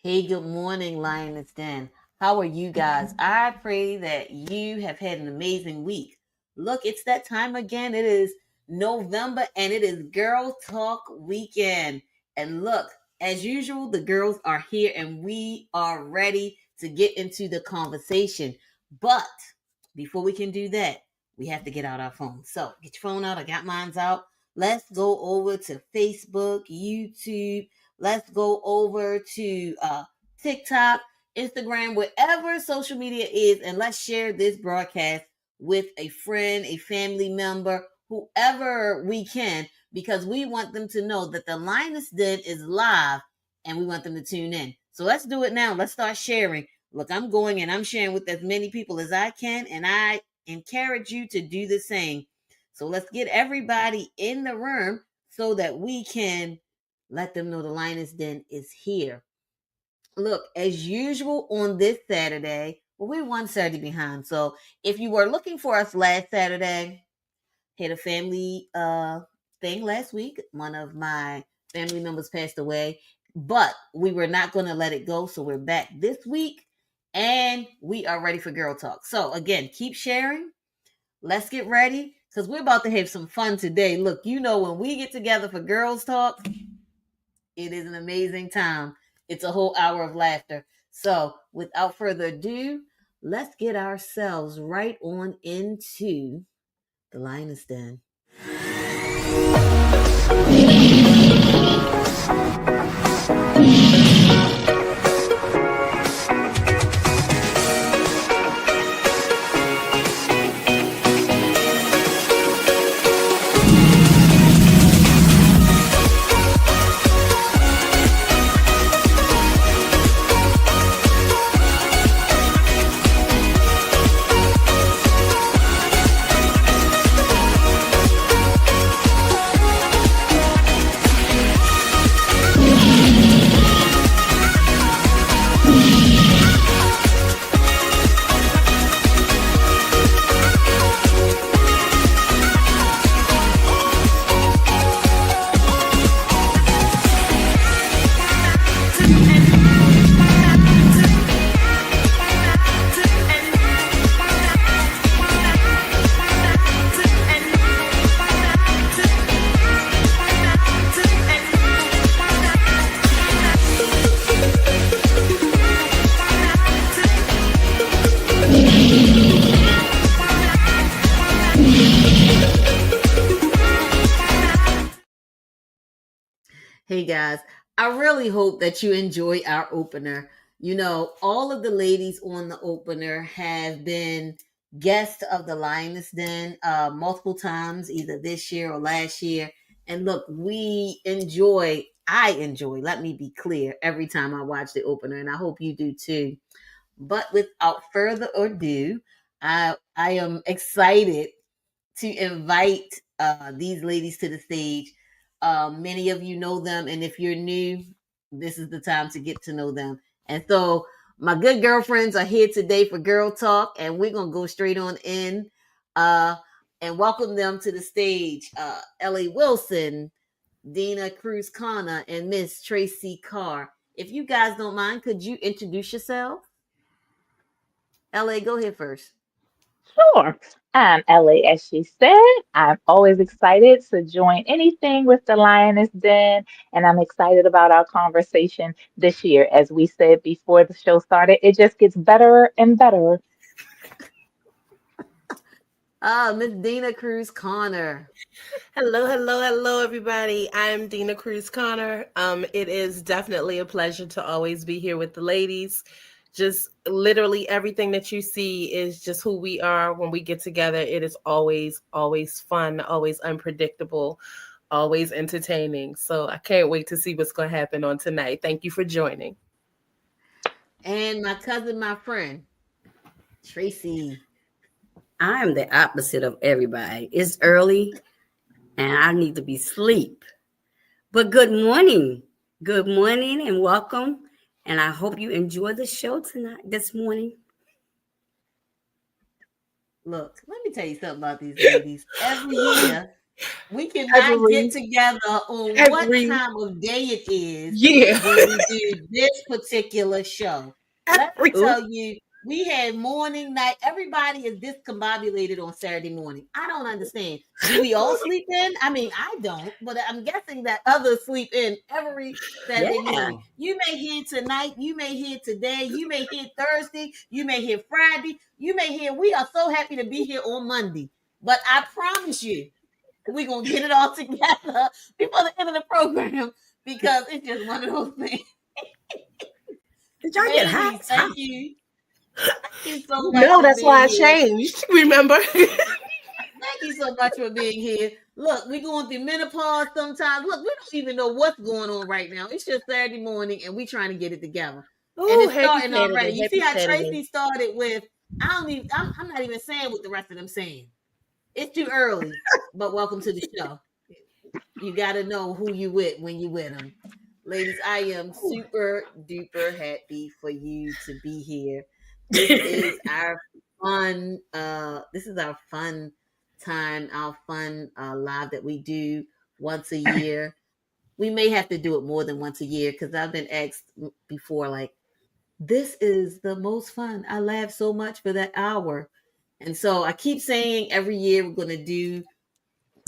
Hey, good morning, Lioness Den. How are you guys? I pray that you have had an amazing week. Look, it's that time again. It is November and it is Girl Talk Weekend. And look, as usual, the girls are here and we are ready to get into the conversation. But before we can do that, we have to get out our phones. So get your phone out. I got mine's out. Let's go over to Facebook, YouTube. Let's go over to TikTok, Instagram, whatever social media is, and let's share this broadcast with a friend, a family member, whoever we can, because we want them to know that the Linus Den is live and we want them to tune in. So let's do it now. Let's start sharing. Look, I'm going and I'm sharing with as many people as I can, and I encourage you to do the same. So let's get everybody in the room so that we can let them know the Lioness Den is here. Look, as usual on this Saturday, well, we're one Saturday behind. So if you were looking for us last Saturday, had a family thing last week. One of my family members passed away, but we were not going to let it go. So we're back this week and we are ready for Girl Talk. So again, keep sharing. Let's get ready because we're about to have some fun today. Look, you know, when we get together for Girls Talk, it is an amazing time. It's a whole hour of laughter. So, without further ado, let's get ourselves right on into the Lioness Den. Hey guys, I really hope that you enjoy our opener. You know, all of the ladies on the opener have been guests of the Lioness Den multiple times, either this year or last year. And look, I enjoy, let me be clear, every time I watch the opener, and I hope you do too. But without further ado, I am excited to invite these ladies to the stage. Many of you know them, and if you're new, this is the time to get to know them. And so, my good girlfriends are here today for Girl Talk, and we're gonna go straight on in and welcome them to the stage. Ellie Wilson, Dina Cruz Connor, and Miss Tracy Carr. If you guys don't mind, could you introduce yourself? LA, go ahead first. Sure. I'm Ellie, as she said. I'm always excited to join anything with the Lioness Den, and I'm excited about our conversation this year. As we said before the show started, it just gets better and better. Miss Dina Cruz Connor. Hello, hello, hello, everybody. I'm Dina Cruz Connor. It is definitely a pleasure to always be here with the ladies. Just literally everything that you see is just who we are when we get together. It is always, always fun, always unpredictable, always entertaining. So I can't wait to see what's going to happen on tonight. Thank you for joining. And my cousin, my friend, Tracy. I'm the opposite of everybody. It's early and I need to be asleep. But good morning. Good morning and welcome. And I hope you enjoy the show this morning. Look, let me tell you something about these ladies. Every year, We cannot get every together on what every time of day it is year. when we do this particular show. Let me Every tell you, we had morning, night. Everybody is discombobulated on Saturday morning. I don't understand. Do we all sleep in? I mean, I don't, but I'm guessing that others sleep in every Saturday Yeah. morning. You may hear tonight, you may hear today, you may hear Thursday, you may hear Friday, you may hear we are so happy to be here on Monday. But I promise you, we're gonna get it all together before the end of the program because it's just one of those things. Did y'all get hot? Ladies, thank you. Thank you so much no, for that's why being I here. changed. Remember? Thank you so much for being here. Look, we're going through menopause sometimes. Look, we don't even know what's going on right now. It's just Saturday morning and we trying to get it together. And Oh, it's happy starting already. Saturday. You see Happy how Saturday. Tracy started with, I'm not even saying what the rest of them saying. It's too early, but welcome to the show. You got to know who you with when you with them. Ladies, I am super duper happy for you to be here. This is our fun time, our fun live that we do once a year. We may have to do it more than once a year because I've been asked before, like, this is the most fun. I laugh so much for that hour. And so I keep saying every year we're going to do,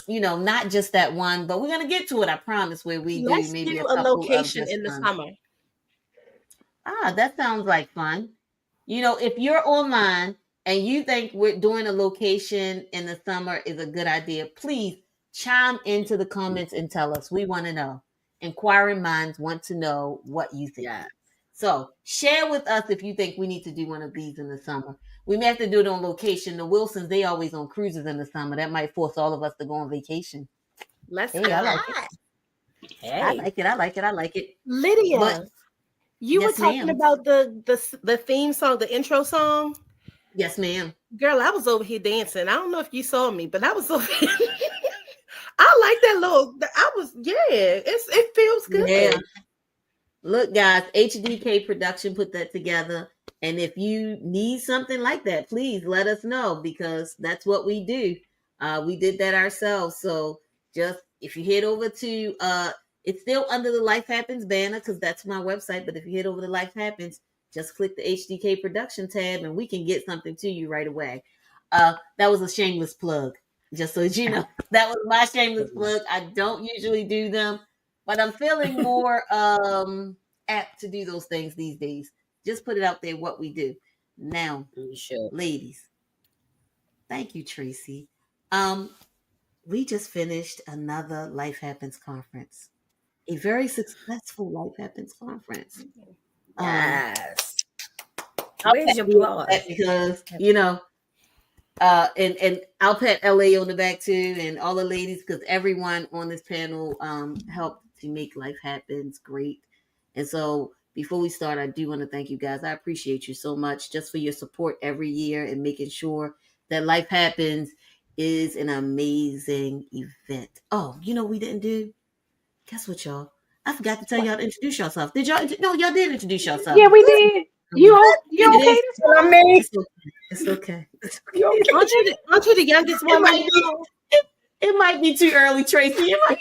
not just that one, but we're going to get to it. I promise, where we do Let's do maybe a a couple of location just in the fun. summer. That sounds like fun. If you're online and you think we're doing a location in the summer is a good idea, please chime into the comments and tell us. We want to know. Inquiring minds want to know what you think. Yeah. So share with us if you think we need to do one of these in the summer. We may have to do it on location. The Wilsons, they always on cruises in the summer. That might force all of us to go on vacation. Let's Hey, I go. like it. I Hey. like it. I like it. I like it. But Lydia, you were yes, talking ma'am. about the theme song, the intro song. Yes, ma'am. Girl, I was over here dancing. I don't know if you saw me, but I was over here. I like that little. It feels Yeah. good. Look, guys, HDK Production put that together. And if you need something like that, please let us know because that's what we do. We did that ourselves. So just if you head over to it's still under the Life Happens banner because that's my website. But if you head over to Life Happens, just click the HDK Production tab and we can get something to you right away. That was a shameless plug. Just so you know, that was my shameless plug. I don't usually do them, but I'm feeling more apt to do those things these days. Just put it out there what we do. Now, Sure. ladies, thank you, Tracy. We just finished another Life Happens conference. A very successful Life Happens conference. Yes. Okay. Where's your applause? Because, and I'll pat LA on the back too, and all the ladies, because everyone on this panel helped to make Life Happens great. And so before we start, I do want to thank you guys. I appreciate you so much just for your support every year and making sure that Life Happens is an amazing event. Oh, we didn't do? Guess what, y'all? I forgot to tell y'all to introduce yourself. Did y'all? No, y'all did introduce yourself. Yeah, we did. You It okay is. this morning? It's okay. It's okay. It's okay. You okay? Aren't you the youngest It one? might be. It might be too early, Tracy. It might.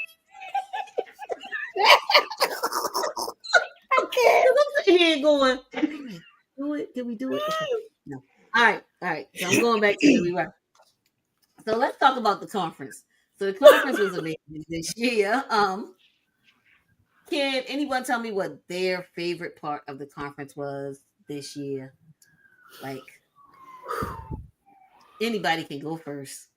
Okay. Because I'm sitting here going, wait a minute, do it? Did we do it? Okay. No. All right. All right. So I'm going back to where we were. So let's talk about the conference. So the conference was amazing this year. Can anyone tell me what their favorite part of the conference was this year? Like, anybody can go first.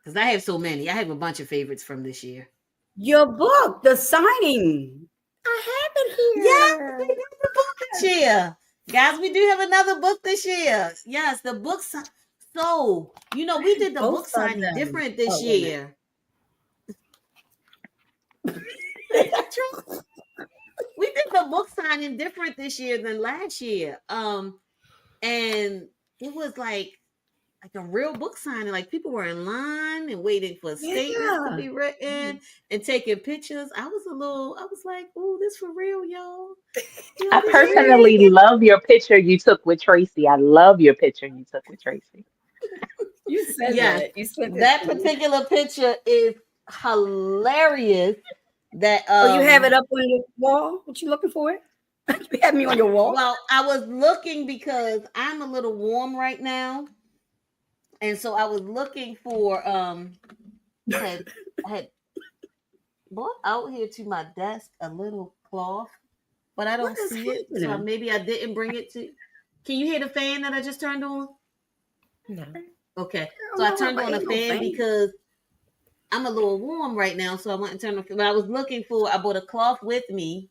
Because I have so many. I have a bunch of favorites from this year. Your book, the signing. I have it Yes, here. we got the book this year. Guys, we do have another book this year. Yes, the book. So, we did the Both book of signing them. different this Oh, wait a minute. year. Is that true? We did the book signing different this year than last year. And it was like a real book signing. Like people were in line and waiting for statements to Yeah. be written and taking pictures. I was like, oh, this for real, y'all. I This real. personally love your picture you took with Tracy. I love your picture you took with Tracy. You said Yes, that. You said that that to me. particular picture is hilarious that Oh, you have it up on your wall? What you looking for? You have me on your wall? well, I was looking because I'm a little warm right now, and so I was looking for had had brought out here to my desk a little cloth, but I What don't is see it. So happening? maybe I didn't bring it to. Can you hear the fan that I just turned on? No. Okay, Girl, so I no, turned but on a ain't no fan fan. because I'm a little warm right now, so I went and turned on. But I was looking for. I brought a cloth with me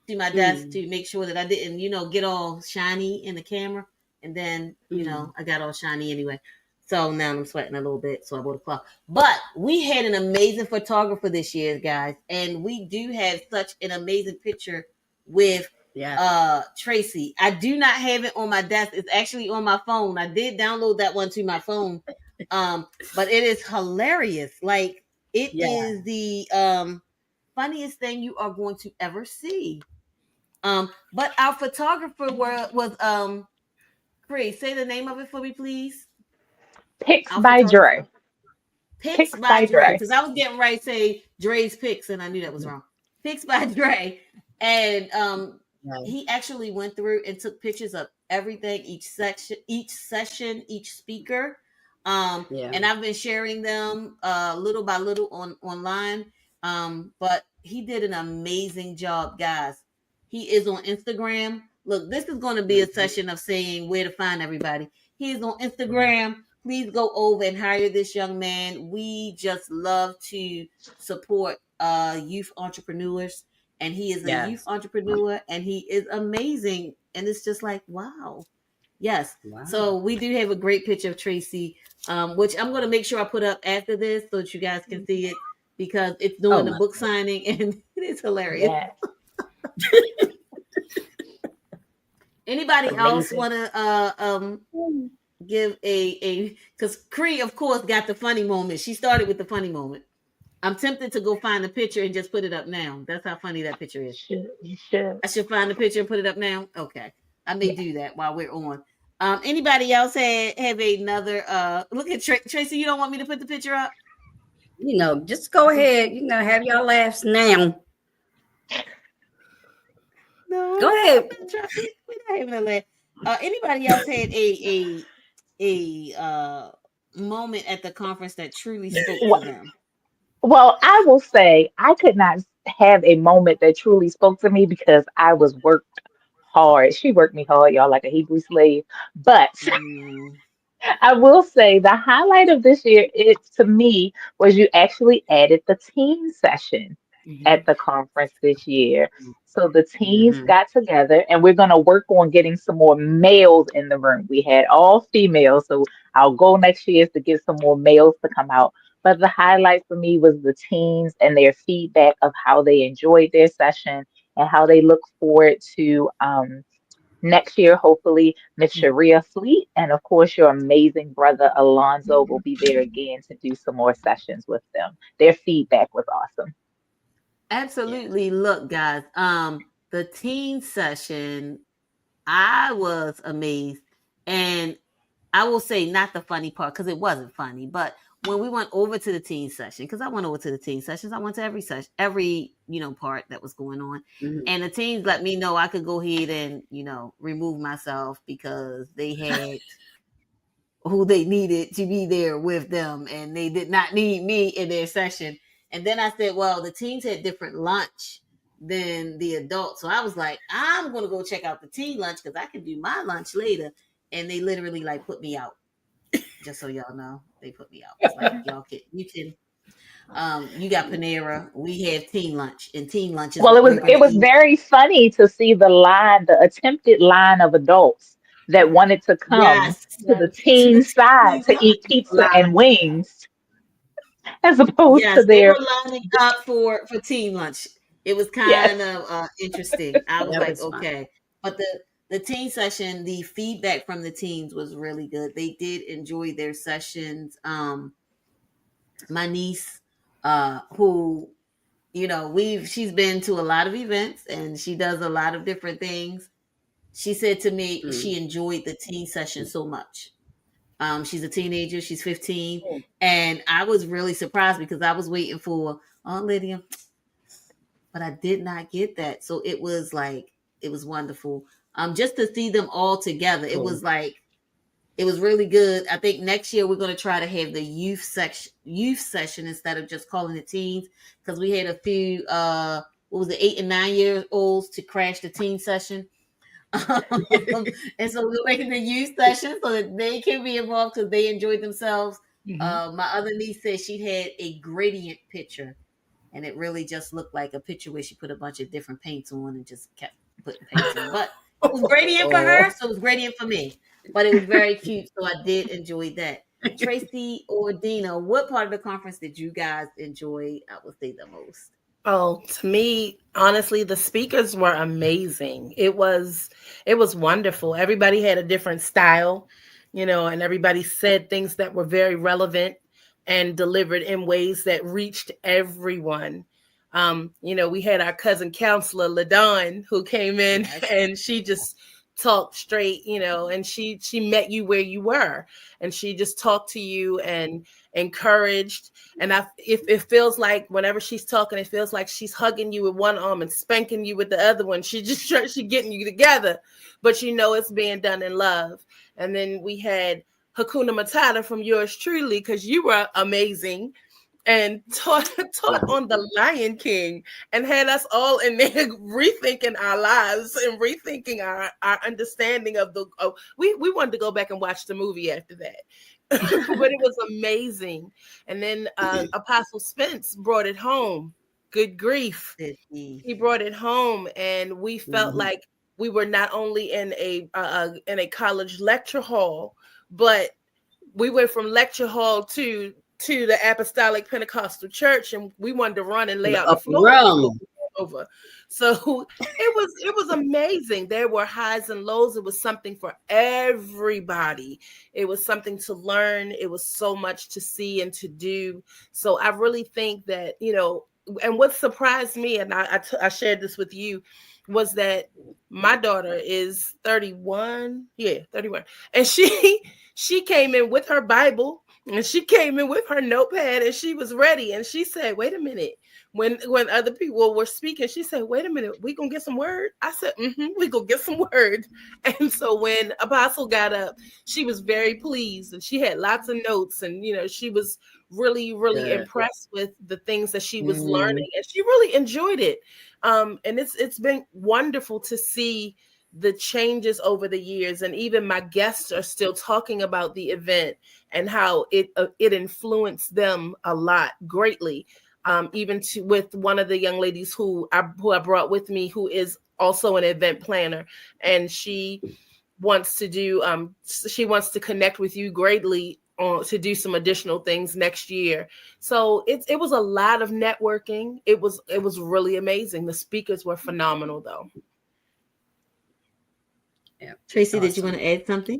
to my desk Mm, to make sure that I didn't, get all shiny in the camera. And then, mm. I got all shiny anyway. So now I'm sweating a little bit. So I bought a cloth. But we had an amazing photographer this year, guys. And we do have such an amazing picture with Yeah. Tracy. I do not have it on my desk. It's actually on my phone. I did download that one to my phone. But it is hilarious. Like it Yeah. is the funniest thing you are going to ever see. But our photographer was Chris. Say the name of it for me, please. Picks Our by Dre. photographer. Picks Picks by by Dre. Dre. Because I was getting ready to say Dre's Picks, and I knew that was wrong. Picks by Dre. And Right. he actually went through and took pictures of everything, each session, each speaker. Yeah. And I've been sharing them little by little online. But he did an amazing job, guys. He is on Instagram. Look, this is going to be a Mhm. session of saying where to find everybody. He is on Instagram. Please go over and hire this young man. We just love to support youth entrepreneurs, and he is a youth Yes. entrepreneur, and he is amazing. And it's just like, wow. Yes. Wow. So we do have a great picture of Tracy, which I'm going to make sure I put up after this so that you guys can see it because it's Oh doing the my book God. signing and it is hilarious. Yes. Anybody else Amazing. want to give a because Cree of course got the funny moment. She started with the funny moment. I'm tempted to go find the picture and just put it up now. That's how funny that picture is. You should. I should find the picture and put it up now. Okay, I may Yeah. do that while we're on. Anybody else have another? Look at Tracy. You don't want me to put the picture up? Just go I see. ahead. Have your laughs now. No, Go ahead. I'm not trying. We're not having a laugh. Anybody else had a moment at the conference that truly spoke to Well, them? well, I will say I could not have a moment that truly spoke to me because I was worked hard. She worked me hard, y'all, like a Hebrew slave. But Mm, I will say the highlight of this year, it to me, was you actually added the teen session Hmm. at the conference this year. So the teens Hmm. got together and we're going to work on getting some more males in the room. We had all females, so our goal next year is to get some more males to come out. But the highlight for me was the teens and their feedback of how they enjoyed their session and how they look forward to next year, hopefully, Miss Sharia Fleet and, of course, your amazing brother Alonzo will be there again to do some more sessions with them. Their feedback was awesome. Yeah. absolutely. Look, guys. The teen session, I was amazed, and I will say not the funny part because it wasn't funny, but when we went over to the teen session, because I went over to the teen sessions, I went to every session, every part that was going on, Hmm. and the teens let me know I could go ahead and remove myself because they had who they needed to be there with them, and they did not need me in their session. And then I said, well, the teens had different lunch than the adults, so I was like, I'm gonna go check out the teen lunch because I can do my lunch later. And they literally like put me out. Just so y'all know, they put me out. It's like you got Panera. We have teen lunch, and teen lunch is Well, what we're it gonna was eat. very funny to see the attempted line of adults that wanted to come Yes, to the to the teen side teen to eat pizza and lunch. wings as opposed to Yes, they were their lining up for teen lunch. It was kind yes. of interesting. I was That like, was fun. okay, but the teen session, the feedback from the teens was really good. They did enjoy their sessions. My niece, who she's been to a lot of events and she does a lot of different things. She said to me Mm. she enjoyed the teen session so much. She's a teenager. She's 15, and I was really surprised because I was waiting for Aunt Lydia, but I did not get that. So it was like it was wonderful. Just to see them all together, it was like it was really good. I think next year we're going to try to have the youth session instead of just calling it teens, because we had a few what was it, 8 and 9 year olds to crash the teen session. And so we're making the youth session so that they can be involved because they enjoyed themselves. My other niece said she had a gradient picture, and it really just looked like a picture where she put a bunch of different paints on and just kept putting paints on. But it was gradient for her, so it was gradient for me. But it was very cute, so I did enjoy that. Tracy or Dina, what part of the conference did you guys enjoy, I would say, the most? Oh, to me, honestly, the speakers were amazing. It was wonderful. Everybody had a different style, and everybody said things that were very relevant and delivered in ways that reached everyone. We had our cousin counselor LaDawn who came in and she just talked straight, and she met you where you were, and she just talked to you and encouraged. And if it feels like whenever she's talking, it feels like she's hugging you with one arm and spanking you with the other one. She getting you together, but it's being done in love. And then we had Hakuna Matata from yours truly, because you were amazing and taught on the Lion King and had us all in there rethinking our lives and rethinking our understanding of we wanted to go back and watch the movie after that. But it was amazing. And then Apostle Spence brought it home. Good grief. He brought it home, and we felt like we were not only in a college lecture hall, but we went from lecture hall to the Apostolic Pentecostal Church, and we wanted to run and lay out the floor over. So it was amazing. There were highs and lows. It was something for everybody. It was something to learn. It was so much to see and to do. So I really think that, and what surprised me, and I shared this with you, was that my daughter is 31. Yeah, 31. And she came in with her Bible, and she came in with her notepad, and she was ready. And she said, wait a minute. When other people were speaking, she said, wait a minute, we gonna get some word? I said, we gonna get some word. And so when Apostle got up, she was very pleased, and she had lots of notes, and she was really, really impressed with the things that she was learning, and she really enjoyed it. And it's been wonderful to see the changes over the years, and even my guests are still talking about the event and how it influenced them a lot, greatly. Even with one of the young ladies who I brought with me, who is also an event planner, and she wants to connect with you greatly to do some additional things next year. So it was a lot of networking. It was really amazing. The speakers were phenomenal, though. Yeah. Tracy, awesome. Did you want to add something?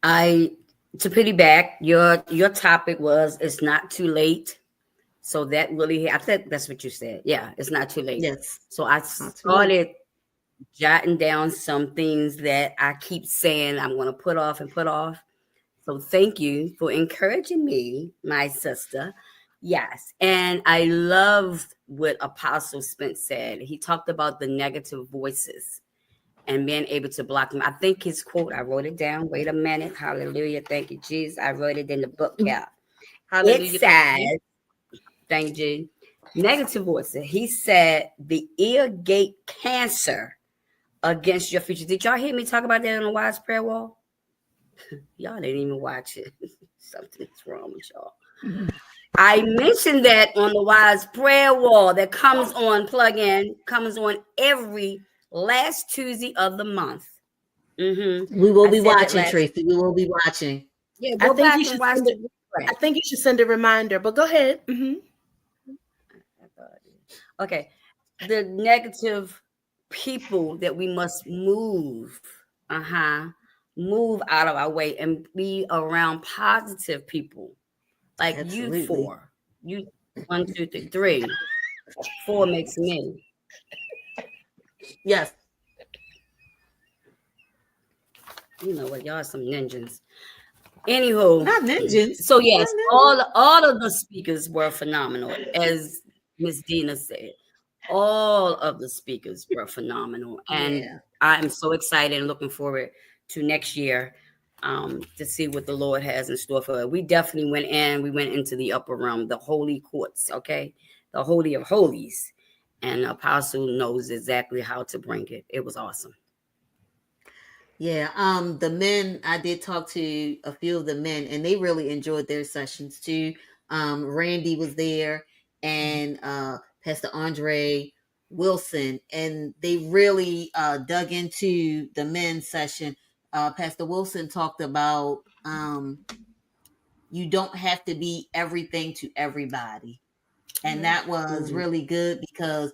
To piggyback, your topic was it's not too late. So that really, I think that's what you said. Yeah, it's not too late. Yes. So I started jotting down some things that I keep saying I'm going to put off and put off. So thank you for encouraging me, my sister. Yes. And I loved what Apostle Spence said. He talked about the negative voices and being able to block them. I think his quote, I wrote it down. Wait a minute. Hallelujah. Thank you, Jesus. I wrote it in the book cap. Hallelujah. It says, thank you. Negative voices. He said the ear gate cancer against your future. Did y'all hear me talk about that on the Wise Prayer Wall? Y'all didn't even watch it. Something's wrong with y'all. I mentioned that on the Wise Prayer Wall that comes on comes on every last Tuesday of the month. We will be watching, Tracy. We will be watching. Yeah, I think you should send a reminder, but go ahead. Okay. The negative people that we must move out of our way and be around positive people like Absolutely. You four. You 1, 2, 3, 3. 4 makes me. Yes. You know what? Y'all are some ninjas. Anywho, Not ninjas. so Not yes, ninjas. all of the speakers were phenomenal, as Miss Dina said. All of the speakers were phenomenal, and Yeah. I'm so excited and looking forward to next year to see what the Lord has in store for us. We definitely went in. We went into the upper room, the holy courts, okay, the holy of holies, and Apostle knows exactly how to bring it. It was awesome. Yeah, the men, I did talk to a few of the men and they really enjoyed their sessions too. Randy was there and Pastor Andre Wilson, and they really dug into the men's session. Pastor Wilson talked about you don't have to be everything to everybody, and Amen. that was Mhm. really good because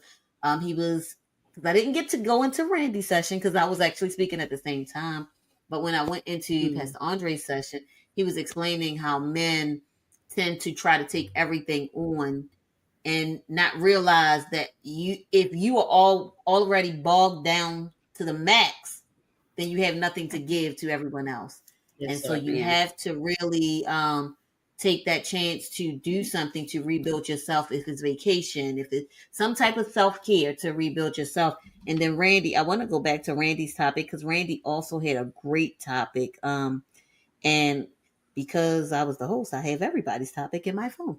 he was, because I didn't get to go into Randy's session because I was actually speaking at the same time. But when I went into Mhm. Pastor Andre's session, he was explaining how men tend to try to take everything on and not realize that if you are all already bogged down to the max, then you have nothing to give to everyone else. And Yes, so sir. you Yeah. have to really take that chance to do something to rebuild yourself. If it's vacation, if it's some type of self-care to rebuild yourself. And then Randy, I want to go back to Randy's topic because Randy also had a great topic. And because I was the host, I have everybody's topic in my phone.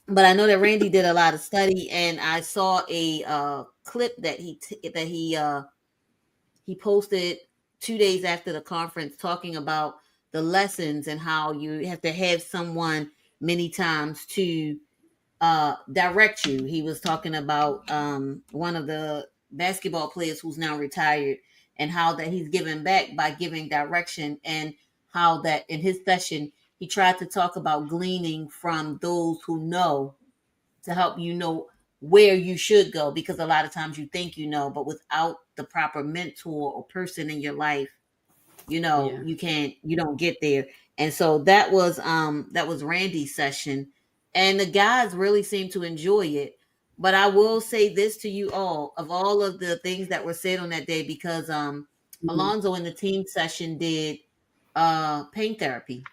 But I know that Randy did a lot of study, and I saw a clip that he posted 2 days after the conference talking about the lessons and how you have to have someone many times to direct you. He was talking about one of the basketball players who's now retired and how that he's giving back by giving direction, and how that in his session he tried to talk about gleaning from those who know to help you know where you should go, because a lot of times you think you know, but without the proper mentor or person in your life, Yeah. you don't get there. And so that was Randy's session, and the guys really seemed to enjoy it. But I will say this to you all, of all of the things that were said on that day, because Mhm. Alonzo in the team session did pain therapy,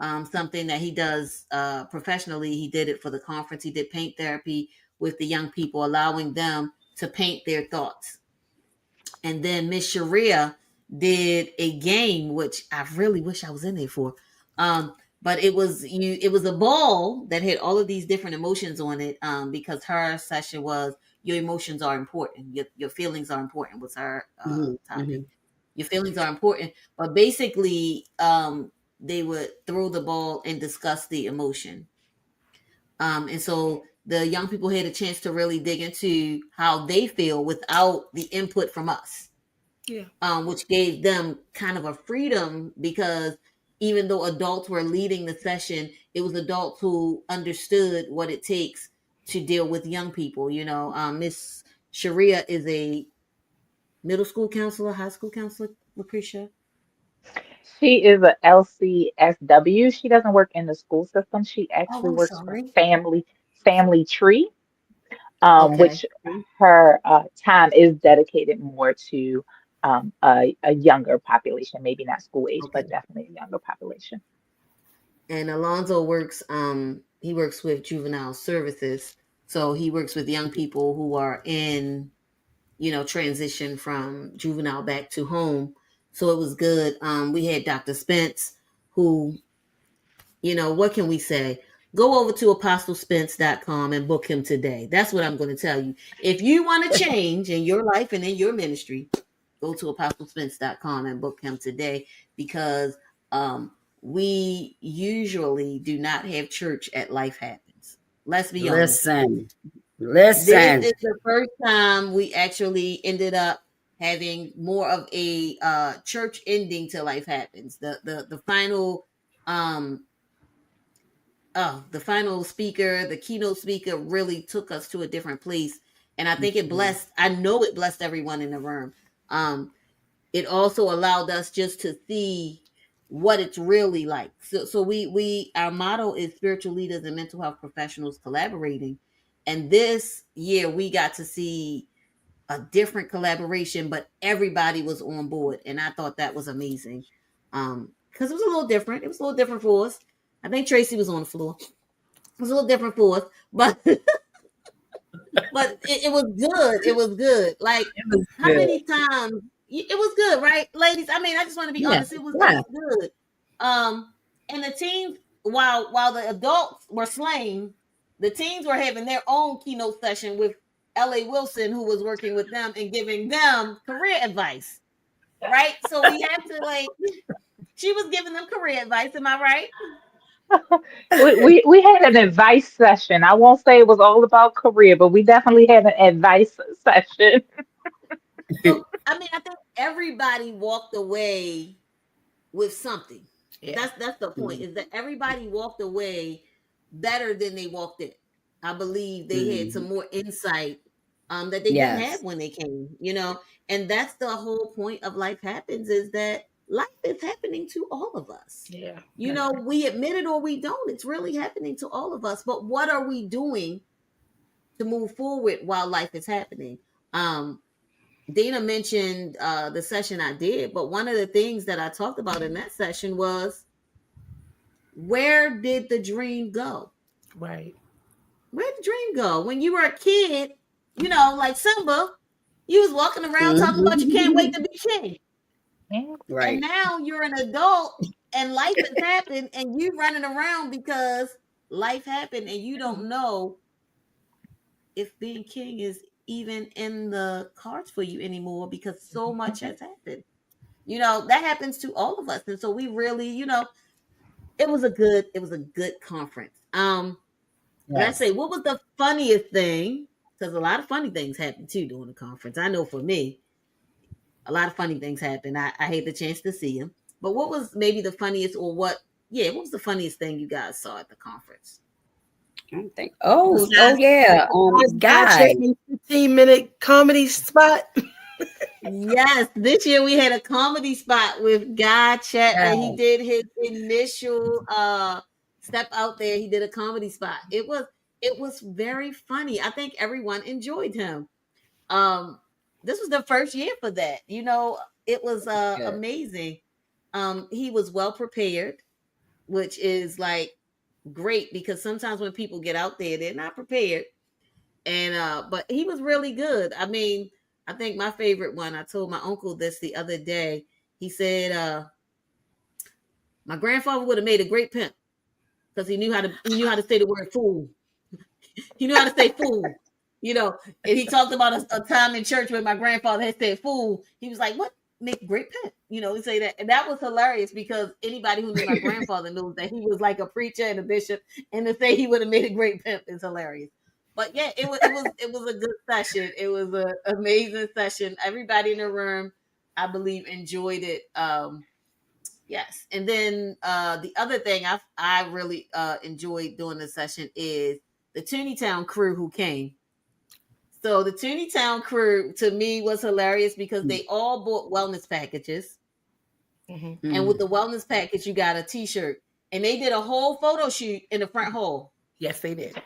something that he does professionally. He did it for the conference. He did paint therapy with the young people, allowing them to paint their thoughts. And then Miss Sharia did a game, which I really wish I was in there for. But it was a ball that had all of these different emotions on it. Because her session was your emotions are important, your feelings are important was her Mhm. topic. Mhm. Your feelings are important, but basically, they would throw the ball and discuss the emotion. And so the young people had a chance to really dig into how they feel without the input from us, Yeah. which gave them kind of a freedom, because even though adults were leading the session, it was adults who understood what it takes to deal with young people. Miss Sharia is a middle school counselor, high school counselor, Lucretia. She is a LCSW. She doesn't work in the school system. She Oh, actually I'm works for sorry. Family Tree, Okay. which her time is dedicated more to a younger population, maybe not school age, Okay. but definitely a younger population. And Alonzo works he works with juvenile services. So he works with young people who are in, transition from juvenile back to home. So it was good. We had Dr. Spence, who, what can we say? Go over to apostlespence.com and book him today. That's what I'm going to tell you. If you want to change in your life and in your ministry, go to apostlespence.com and book him today, because we usually do not have church at Life Happens. Let's be honest. Listen. This Listen. is the first time we actually ended up having more of a church ending to Life Happens. The final um the final speaker, the keynote speaker, really took us to a different place. And I think Mhm. I know it blessed everyone in the room. Um, it also allowed us just to see what it's really like. So our motto is spiritual leaders and mental health professionals collaborating. And this year we got to see a different collaboration, but everybody was on board, and I thought that was amazing. Because it was a little different. It was a little different for us. I think Tracy was on the floor. It was a little different for us, but it was good. It was good. Like, It was how good. many times it was good, right, ladies? I mean, I just want to be Yeah, honest. It was yeah. good. And the teens, while the adults were slaying, the teens were having their own keynote session with L.A. Wilson, who was working with them and giving them career advice, right? So we had to, like, she was giving them career advice. Am I right? We had an advice session. I won't say it was all about career, but we definitely had an advice session. So I mean, I think everybody walked away with something. Yeah. That's the point, is that everybody walked away better than they walked in. I believe they had some Mhm. more insight that they didn't have Yes. when they came, and that's the whole point of life happens, is that life is happening to all of us. Yeah. We admit it or we don't. It's really happening to all of us. But what are we doing to move forward while life is happening? Um, Dana mentioned the session I did, but one of the things that I talked about in that session was, where did the dream go? Right. Where did the dream go? When you were a kid, like Simba, you was walking around talking about you can't wait to Mhm. be king. Yeah. And Right. now you're an adult and life has happened and you running around because life happened and you don't know if being king is even in the cards for you anymore because so much has happened. That happens to all of us. And so we really, it was a good conference. Let's say, Yes. what was the funniest thing? Because a lot of funny things happened too during the conference. I know for me, a lot of funny things happened. I had the chance to see them. But what was maybe the funniest, or what was the funniest thing you guys saw at the conference? I don't think. Oh, Besides, yeah. besides God Guy. Chapman's 15-minute comedy spot. Yes, this year we had a comedy spot with Guy Chapman. He Guy. did his initial step out there. He did a comedy spot. It was very funny. I think everyone enjoyed him. Um this was the first year for that. It was Good. amazing. He was well prepared, which is like great, because sometimes when people get out there, they're not prepared. And but he was really good. I mean, I think my favorite one, I told my uncle this the other day. He said, my grandfather would have made a great pimp because he knew how to say the word fool. He knew how to say fool. And he talked about a time in church where my grandfather had said fool. He was like, what make great pimp? He say that. And that was hilarious, because anybody who knew my grandfather knows that he was like a preacher and a bishop. And to say he would have made a great pimp is hilarious. But yeah, it was a good session. It was an amazing session. Everybody in the room, I believe, enjoyed it. Yes. And then the other thing I really enjoyed doing the session is the Tooneytown crew who came. So the Tooneytown crew, to me, was hilarious because they all bought wellness packages. Mm-hmm. And with Mm. the wellness package, you got a t-shirt. And they did a whole photo shoot in the front hall. Yes, they did.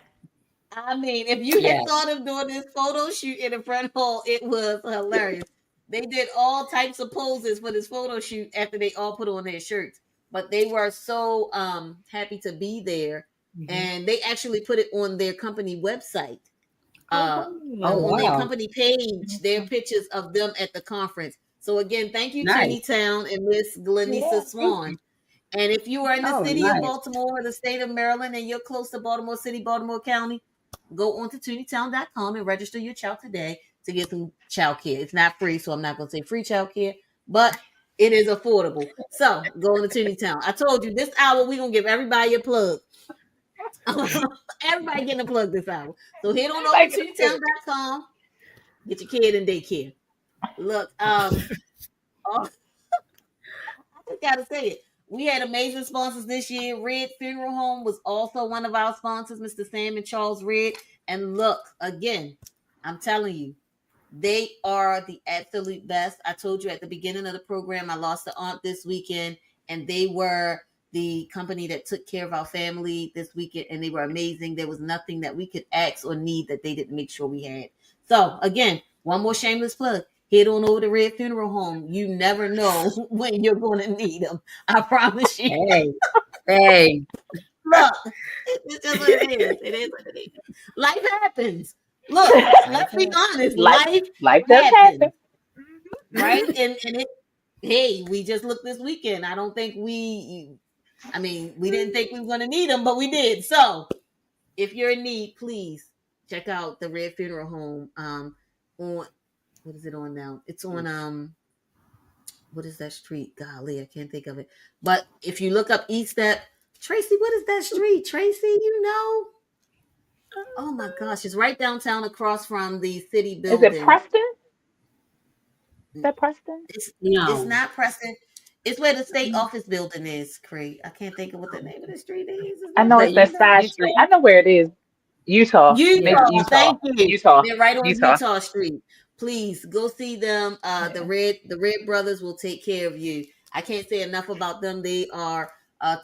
I mean, if you had Yes. thought of doing this photo shoot in the front hall, it was hilarious. They did all types of poses for this photo shoot after they all put on their shirts. But they were so happy to be there. Mm-hmm. And they actually put it on their company website. Oh, Oh, On their wow. company page, their pictures of them at the conference. So again, thank you, Nice. Tooneytown and Miss Glenisa Yeah, thank you. Swan. And if you are in the Oh, city of nice. Baltimore or the state of Maryland and you're close to Baltimore City, Baltimore County, go on to tooneytown.com and register your child today to get some child care. It's not free, so I'm not going to say free child care, but it is affordable. So go on to Tooneytown. I told you this hour we're going to give everybody a plug. Everybody getting a plug this hour. So head on over Like to it too. tooneytown.com, get your kid in daycare. Look, oh, I just gotta say it. We had amazing sponsors this year. Red Funeral Home was also one of our sponsors, Mr. Sam and Charles Red. And look, again, I'm telling you, they are the absolute best. I told you at the beginning of the program, I lost an aunt this weekend, and they were the company that took care of our family this weekend, and they were amazing. There was nothing that we could ask or need that they didn't make sure we had. So again, One more shameless plug. Head on over to Red Funeral Home. You never know when you're going to need them. I promise you. Hey, hey. Look, it's just what it is. It is what it is. Life happens. Look, let's be honest. life Life life does happens, happen. right? And it. Hey, we just looked this weekend. I don't think we. I mean, we didn't think we were going to need them, but we did. So, if you're in need, please check out the Red Funeral Home. On what is it on now? It's on what is that street? Golly, I can't think of it. But if you look up East Step, Tracy, what is that street? Tracy, you know? Oh my gosh, it's right downtown across from the city Is it building. Preston? Is that Preston? It's No. not Preston. It's where the state office building is, Craig. I can't think of what the name of the street is. It's I not know But it's Preston. that you side Utah. street. I know where it is. Utah, maybe yeah. Utah, Utah, thank you. Utah, They're right on Utah. Utah Street. Please go see them. Yeah. The Red Brothers will take care of you. I can't say enough about them. They are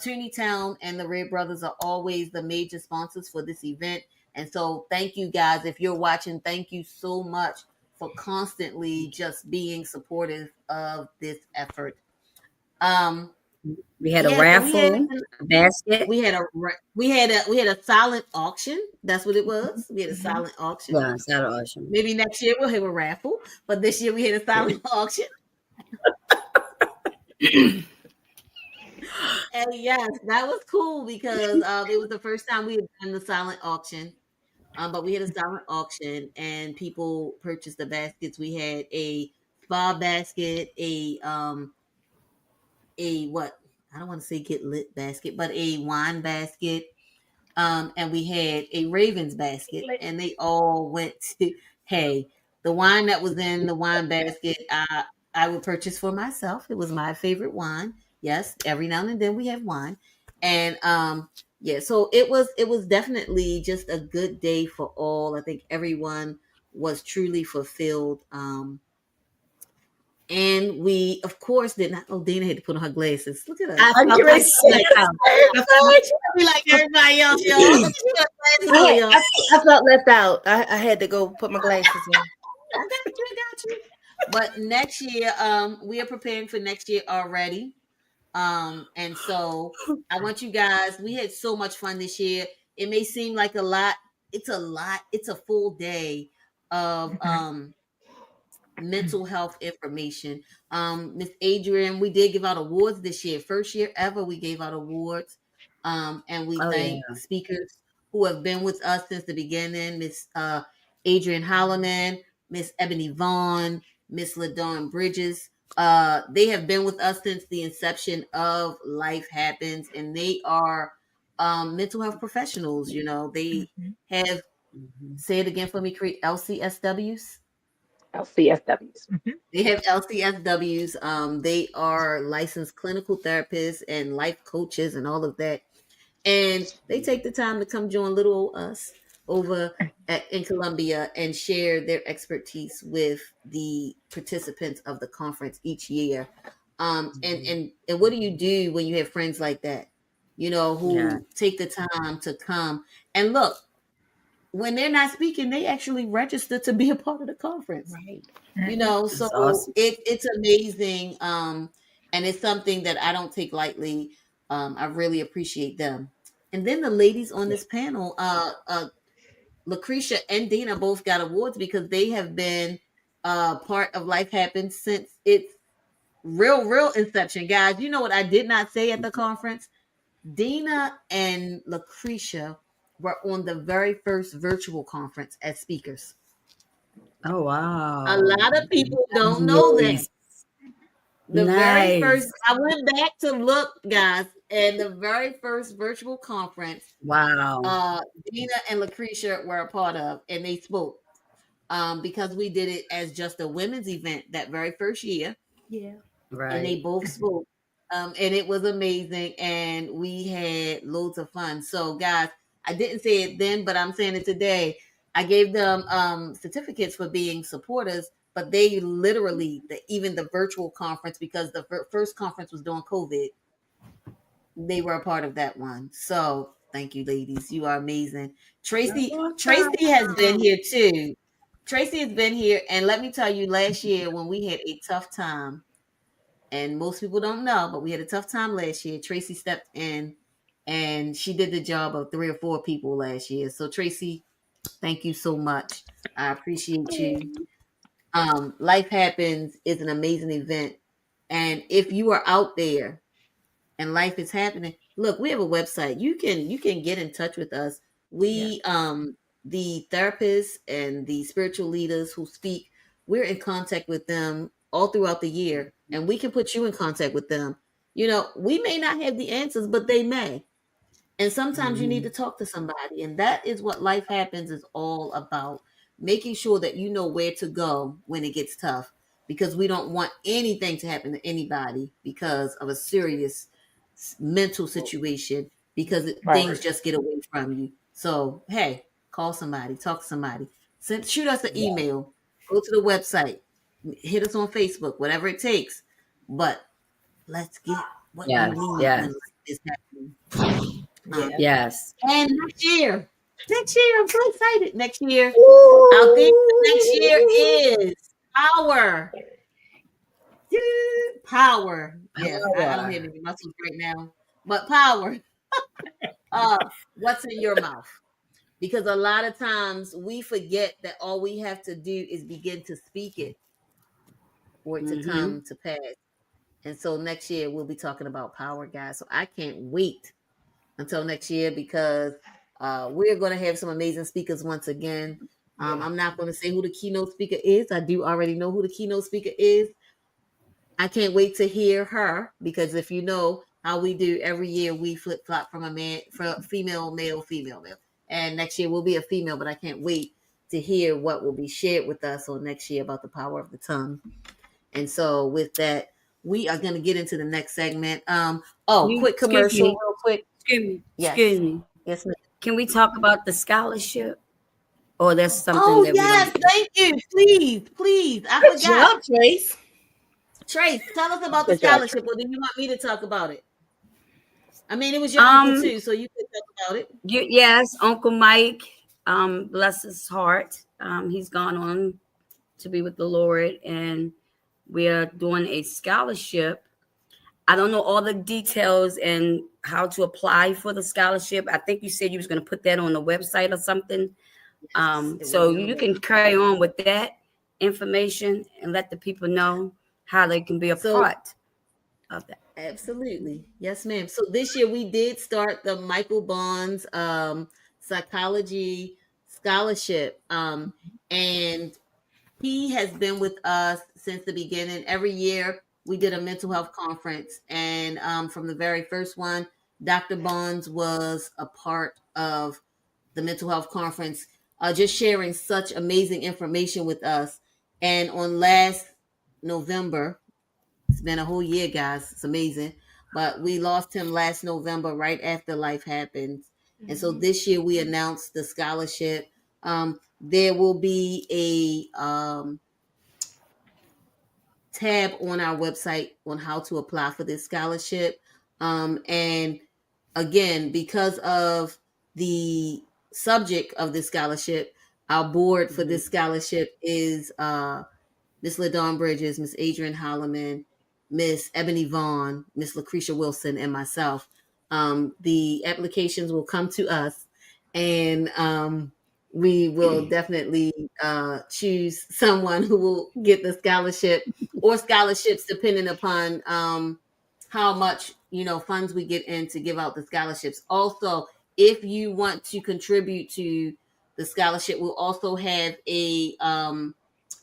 Toonie Town and the Red Brothers are always the major sponsors for this event. And so thank you guys. If you're watching, thank you so much for constantly just being supportive of this effort. Um, We had a yeah, so we had raffle, a basket. we had a silent auction. That's what it was. We had a Mhm. silent auction. Well, it's not awesome. Maybe next year we'll have a raffle, but this year we had a silent auction. And yes, that was cool because it was the first time we had done the silent auction. But we had a silent auction and people purchased the baskets. We had a spa basket, a what? I don't want to say get lit basket, but a wine basket. And we had a Ravens basket, and they all went to. Hey, the wine that was in the wine basket, I would purchase for myself. It was my favorite wine. Yes, every now and then we have wine, and yeah, so it was definitely just a good day for all. I think everyone was truly fulfilled. And we, of course, did not. Oh, Dana had to put on her glasses. Look at her. I I'm felt getting I ready to felt say left out. I felt, She should be like everybody else, y'all. Look at she got glasses on, y'all. I felt left out. I had to go put my glasses on. I got you, I got you. But next year, we are preparing for next year already. And so I want you guys, we had so much fun this year. It may seem like a lot. It's a lot. It's a full day of Mhm. mental health information. Miss Adrian, we did give out awards this year. First year ever, we gave out awards. And we Oh yeah. thank speakers who have been with us since the beginning. Miss Adrian Holloman, Miss Ebony Vaughn, Miss LaDawn Bridges. They have been with us since the inception of Life Happens, and they are mental health professionals. You know, they Mhm. have, Mhm. say it again for me, create LCSWs. LCSWs. Mhm. They have LCSWs. They are licensed clinical therapists and life coaches and all of that. And they take the time to come join little old us over in Columbia and share their expertise with the participants of the conference each year. And what do you do when you have friends like that? You know, Yeah. who take the time to come and look, when they're not speaking, they actually register to be a part of the conference. Right. You Mhm. know, That's so awesome. it's amazing, and it's something that I don't take lightly. I really appreciate them. And then the ladies on Yeah. this panel, Lucretia and Dina, both got awards because they have been part of Life Happens since its real inception. Guys, you know what I did not say at the conference? Dina and Lucretia were on the very first virtual conference as speakers. Oh A wow. lot of people don't know that. Nice. The very first, Nice. I went back to look, guys, and the very first virtual conference, Wow. uh, Dina and Lucretia were a part of, and they spoke. Because we did it as just a women's event that very first year, Yeah. and they Right. both spoke. And it was amazing, and we had loads of fun. So, guys, I didn't say it then, but I'm saying it today. I gave them certificates for being supporters, but they literally, even the virtual conference, because the first conference was during COVID, they were a part of that one. So, thank you, ladies. You are amazing. That's Tracy awesome. has been here too. Tracy has been here, and let me tell you, last year when we had a tough time, and most people don't know, but we had a tough time last year. Tracy stepped in, and she did the job of 3 or 4 people last year. So Tracy, thank you so much. I appreciate you. Life Happens is an amazing event, and if you are out there and life is happening, look, we have a website. You can get in touch with us. Yeah. We the therapists and the spiritual leaders who speak, we're in contact with them all throughout the year, and we can put you in contact with them. We may not have the answers, but they may. And sometimes you need to Mm-hmm. talk to somebody. And that is what Life Happens is all about, making sure that you know where to go when it gets tough, because we don't want anything to happen to anybody because of a serious mental situation, because Right. things just get away from you. So, hey, call somebody, talk to somebody, shoot us an Yeah. email, go to the website, hit us on Facebook, whatever it takes. But let's get what you Yes, need when yes, life is happening. Um, Yeah. yes. and next year, I'm so excited. Next year, our theme for next year Ooh. is power. Power. Yeah, I don't have Power. any muscles right now, but power. What's in your mouth? Because a lot of times we forget that all we have to do is begin to speak it for it to Mm-hmm. come to pass. And so next year we'll be talking about power, guys. So I can't wait until next year, because we're going to have some amazing speakers once again. Yeah. I'm not going to say who the keynote speaker is. I do already know who the keynote speaker is. I can't wait to hear her, because if you know how we do every year, we flip flop from a man, from female, male, female, male. And next year will be a female, but I can't wait to hear what will be shared with us on next year about the power of the tongue. And so with that, we are going to get into the next segment. You Quick excuse commercial, me. real quick. Excuse me. Yes. Excuse me. Yes, ma'am. Can we talk about the scholarship? Or that's something Oh, that we yes. don't do? Thank you. Please, please. I Good forgot. job, Trace. Trace, tell us about the Good job, scholarship, Tracy. or do you want me to talk about it? I mean, it was your uncle Um, too, so you could talk about it. yes, Uncle Mike, bless his heart. He's gone on to be with the Lord, and we are doing a scholarship. I don't know all the details and how to apply for the scholarship. I think you said you was going to put that on the website or something. Yes, it will So be on the you web. can carry on with that information and let the people know how they can be a So, part of that. absolutely. Yes, ma'am. So this year we did start the Michael Bonds psychology scholarship. And he has been with us since the beginning. Every year we did a mental health conference, and from the very first one, Dr. Bonds was a part of the mental health conference, just sharing such amazing information with us. And on last November, it's been a whole year, guys. It's amazing. But we lost him last November, right after life happened. And so this year we announced the scholarship. There will be a tab on our website on how to apply for this scholarship. And again, because of the subject of this scholarship, our board for Mhm. this scholarship is Miss LaDawn Bridges, Miss Adrian Holloman, Miss Ebony Vaughn, Miss Lucretia Wilson, and myself. The applications will come to us, and we will definitely choose someone who will get the scholarship, or scholarships, depending upon how much funds we get in to give out the scholarships. Also, if you want to contribute to the scholarship, we'll also have a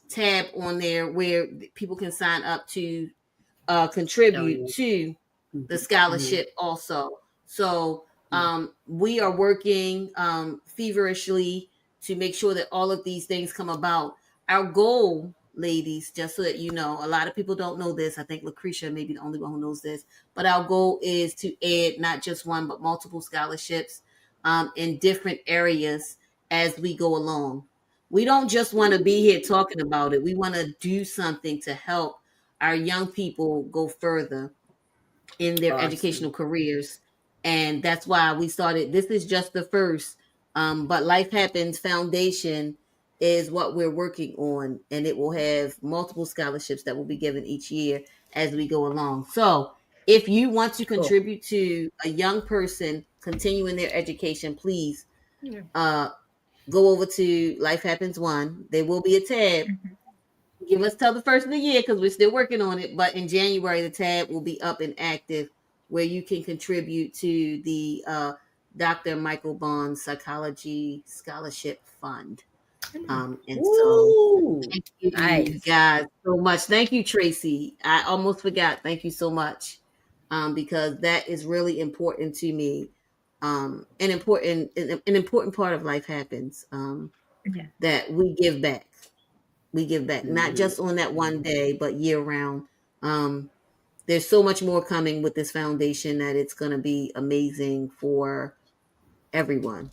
tab on there where people can sign up to contribute Donate. to the Mhm. Mhm. scholarship also. So we are working feverishly to make sure that all of these things come about. Our goal, ladies, just so that you know, a lot of people don't know this. I think Lucretia may be the only one who knows this, but our goal is to add not just one, but multiple scholarships in different areas as we go along. We don't just want to be here talking about it. We want to do something to help our young people go further in their educational Awesome. careers. And that's why we started. This is just the first, but Life Happens Foundation is what we're working on, and it will have multiple scholarships that will be given each year as we go along. So if you want to Cool. contribute to a young person continuing their education, please go over to Life Happens One. There will be a tab. Give us till the first of the year because we're still working on it. But in January, the tab will be up and active where you can contribute to the Dr. Michael Bond Psychology Scholarship Fund. And so Ooh, thank you nice. guys so much. Thank you, Tracy. I almost forgot. Thank you so much. Because that is really important to me. An important part of Life Happens. Yeah. That we give back. We give back, not Mhm. just on that one day, but year round. There's so much more coming with this foundation that it's going to be amazing for everyone.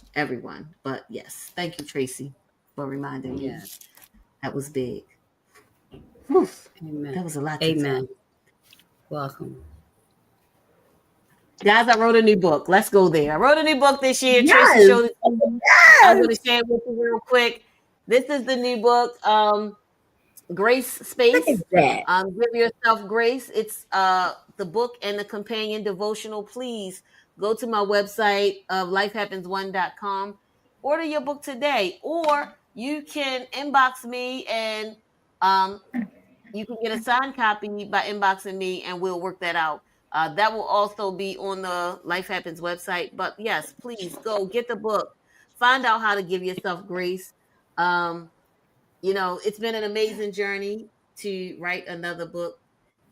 But yes, thank you, Tracy, for reminding me. Yes. That was big. Whew, Amen. that was a lot to Amen. tell. Welcome. Guys, I wrote a new book. Let's go there. I wrote a new book this year. Tracy Yes. showed it to me. I'm going to share it with you real quick. This is the new book, Grace Look at Space. that. Give yourself grace. It's the book and the companion devotional. Please go to my website of lifehappens1.com. Order your book today, or you can inbox me and you can get a signed copy by inboxing me, and we'll work that out. That will also be on the Life Happens website. But yes, please go get the book. Find out how to give yourself grace. Um, it's been an amazing journey to write another book.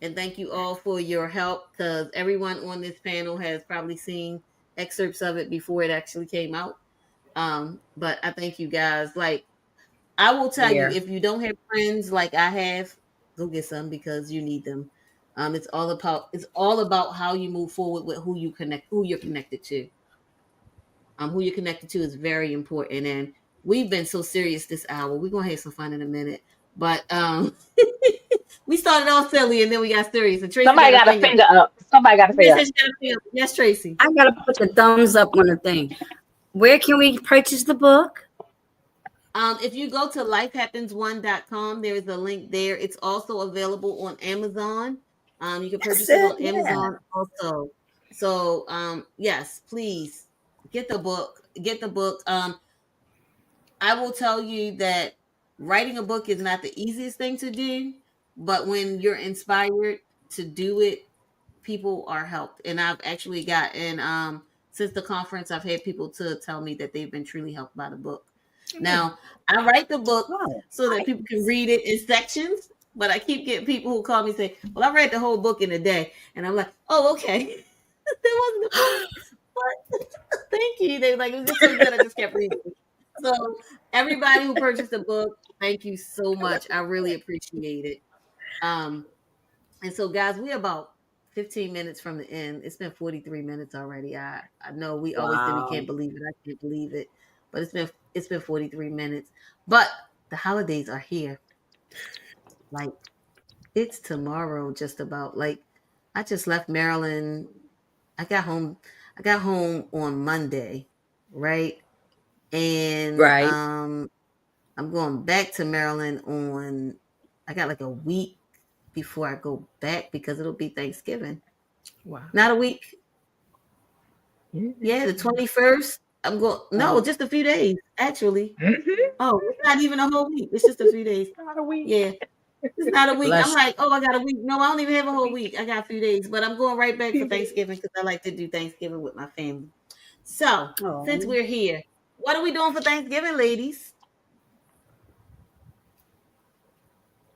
And thank you all for your help because everyone on this panel has probably seen excerpts of it before it actually came out. But I thank you guys. Like, I will tell you, Where? if you don't have friends like I have, go get some because you need them. It's all about how you move forward with who you're connected to. Who you're connected to is very important. And we've been so serious this hour. We're gonna have some fun in a minute. But we started off silly and then we got serious. And Tracy Somebody got a got a finger. finger up. Somebody got a Yes, finger up. yes, Tracy. I gotta put the thumbs up on the thing. Where can we purchase the book? If you go to lifehappens1.com, there is a link there. It's also available on Amazon. You can That's purchase it it. on Yeah. Amazon also. So, yes, please get the book. Get the book. I will tell you that writing a book is not the easiest thing to do, but when you're inspired to do it, people are helped. And I've actually gotten since the conference, I've had people to tell me that they've been truly helped by the book. Now, I write the book Oh, so that people can read it in sections, but I keep getting people who call me and say, "Well, I read the whole book in a day," and I'm like, "Oh, okay." That wasn't the point, but thank you. They were like, it was just so good. I just kept reading. So everybody who purchased the book, thank you so much. I really appreciate it. Um, and so guys, we're about 15 minutes from the end. It's been 43 minutes already. I know we always say we wow. can't believe it. I can't believe it. But it's been 43 minutes. But the holidays are here. Like it's tomorrow just about. Like I just left Maryland. I got home on Monday, right? And Right. I'm going back to Maryland on I got like a week before I go back because it'll be Thanksgiving. Wow. Not a week. Yeah, the 21st. I'm going no, Oh, just a few days, actually. Mhm. Oh, it's not even a whole week. It's just a few days. Not a week. Yeah. It's not a week. I'm bless like, oh, I got a week. No, I don't even have a whole week. I got a few days, but I'm going right back for Few days. Thanksgiving because I like to do Thanksgiving with my family. So, you. since Oh, we're here, what are we doing for Thanksgiving, ladies?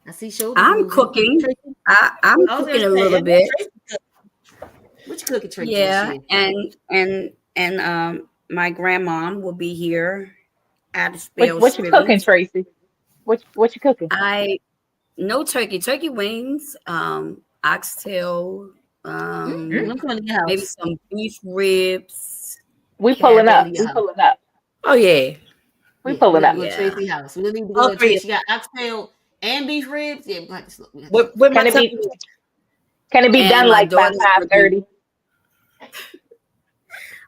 I see shoulders I'm moving. cooking. Tracy, I'm I was cooking gonna a say, little I know bit. Tracy cooked. What you cooking, Tracy, this Yeah, year? and my grandmom will be here out of spell What you cooking, scribbings. Tracy? What you cooking? I no turkey wings, oxtail, Mm. I'm coming to your maybe house. some beef ribs, We I'm pulling going up. to carrots. your We house. pulling up. Oh yeah, We Yeah, we're pulling gonna up. go to yeah. Tracy's house. We need to All go to three of Tracy. She got oxtail and beef ribs. Yeah, we got to slow. with my Can it be tummy. can it be And done like by 5:30?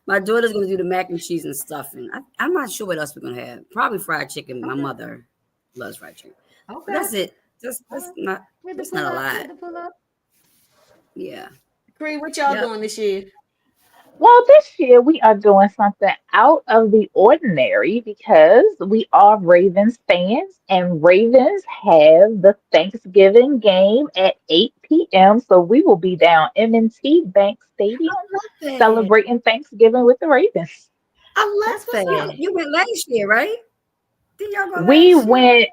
my daughter's gonna do the mac and cheese and stuffing. I'm not sure what else we're gonna have. Probably fried chicken. My Okay. mother. Loves fried chicken. But Okay. that's it. All right. We had to That's pull not a up. We lot. had to pull up. Yeah. Cree, what y'all Yep. doing this year? Well, this year we are doing something out of the ordinary because we are Ravens fans, and Ravens have the Thanksgiving game at 8 p.m. So we will be down M&T Bank I Stadium love that. celebrating Thanksgiving with the Ravens. I That's love what's that. up. You went last year, right? Did y'all go We last year? went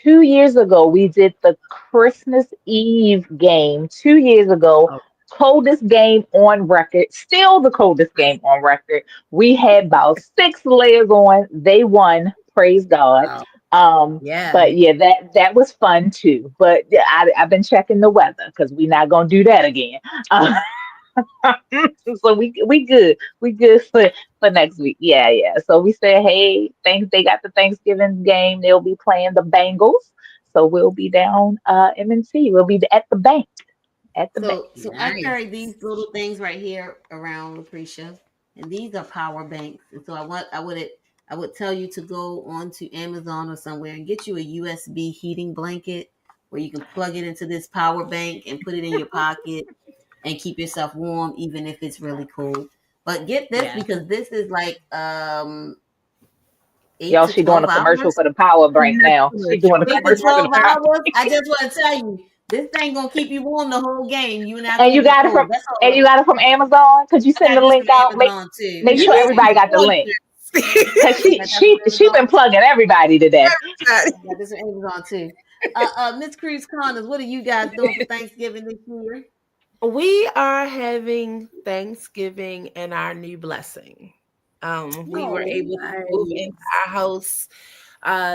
2 years ago. We did the Christmas Eve game 2 years ago. Oh, Coldest game on record. Still the coldest game on record. We had about 6 layers on. They won. Praise God. wow. Um, Yeah. but yeah, that was fun too. But yeah, I've been checking the weather because we're not gonna do that again. Uh, so we good for next week. Yeah, yeah. So we said, hey, thanks. They got the Thanksgiving game. They'll be playing the Bengals, so we'll be down M&T. We'll be at the bank at the bank. So I carry Nice. these little things right here around, Lucretia, and these are power banks. And so I would tell you to go onto Amazon or somewhere and get you a USB heating blanket where you can plug it into this power bank and put it in your pocket and keep yourself warm even if it's really cold. But get this, Yeah. because this is like eight Y'all, to she doing a twelve commercial hours. for the power bank Not now. She doing commercial. a Eight to commercial for the 12 power. hours. I just want to tell you, this thing gonna keep you warm the whole game. You not And gonna you be got it from cold. That's and all. you got it from Amazon. Could you I send the got this from link out? Make Amazon too. make You sure Yeah, need to everybody got the be on link. Cause this. I she got that from she she Amazon. been plugging everybody today. I got this from Amazon too. Miss Cruz Connors, what are you guys doing for Thanksgiving this year? We are having Thanksgiving and our new blessing. We were Oh, able to move into nice. our house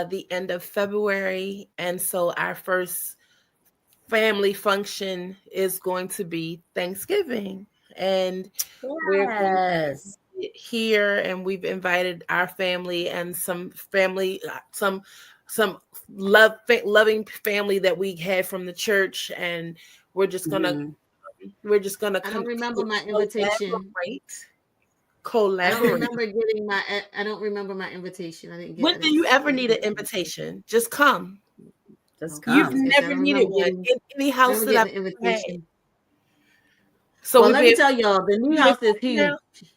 the end of February, and so our first family function is going to be Thanksgiving, and we're going Yes. here, and we've invited our family and some family, some loving family that we had from the church, and we're just gonna Hmm. we're just gonna I don't remember my invitation. collaborate. I don't Collaborate. remember getting my. I don't remember my invitation. I didn't get. When I do didn't you ever get need an an invitation. invitation? Just come. Just Okay, You've come. seriously, I never don't needed remember one getting. in any I house remember that I've getting an ever had. invitation. So Well, we've let me been tell y'all, the new you've been house is cooking now. huge.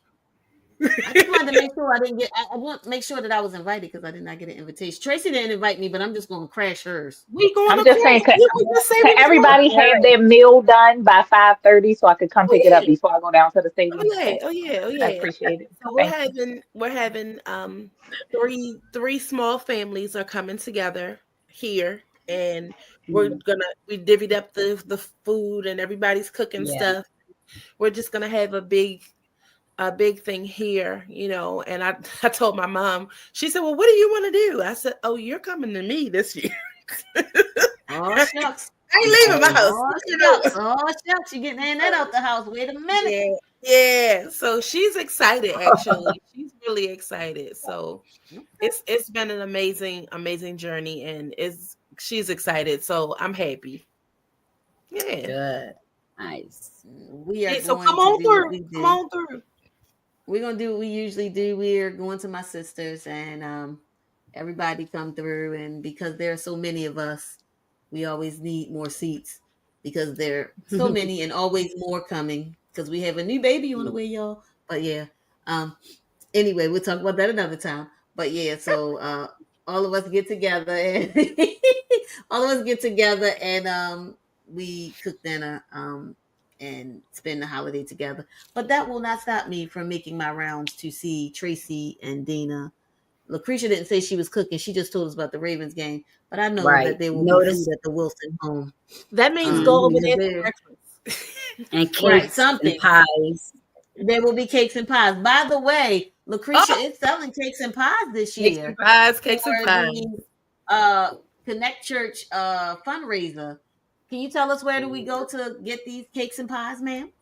I just wanted to make sure I didn't get. I want to make sure that I was invited because I did not get an invitation. Tracy didn't invite me, but I'm just going to crash hers. We going I'm to just crash. saying, We just say could we was going everybody to have crash. their meal done by 5:30 so I could come Oh pick it up yeah. before I go down to the Oh stadium? yeah. Okay, Oh yeah. Oh I yeah. appreciate it. So Thank you. we're having three small families are coming together here, and Mhm. we divvied up the food, and everybody's cooking Yeah. stuff. We're just gonna have a big thing here, and I told my mom. She said, well, what do you want to do? I said, oh, you're coming to me this year. Oh I shucks. ain't leaving my house. Oh What you shucks. doing? Oh shucks. You getting that out the house. Wait a minute. Yeah, yeah. So she's excited. Actually, she's really excited. So it's been an amazing journey, and is she's excited. So I'm happy. Yeah. Good. Nice. We are Yeah. So going come to on do what through. we Come do. on through. We're gonna do what we usually do. We're going to my sisters, and everybody come through. And because there are so many of us, we always need more seats because there are so many and always more coming because we have a new baby on the way, y'all. But yeah, um, anyway, we'll talk about that another time. But yeah, so all of us get together and all of us get together and we cook dinner and spend the holiday together. But that will not stop me from making my rounds to see Tracy and Dina. Lucretia didn't say she was cooking; she just told us about the Ravens game. But I know that Right. there will be food Notice. at the Wilson home. That means go over Because there for there, breakfast. And right, cakes and something. pies. There will be cakes and pies. By the way, Lucretia Oh, is selling cakes and pies this year for cakes and pies. the uh, Connect Church fundraiser. Can you tell us where do we go to get these cakes and pies, ma'am?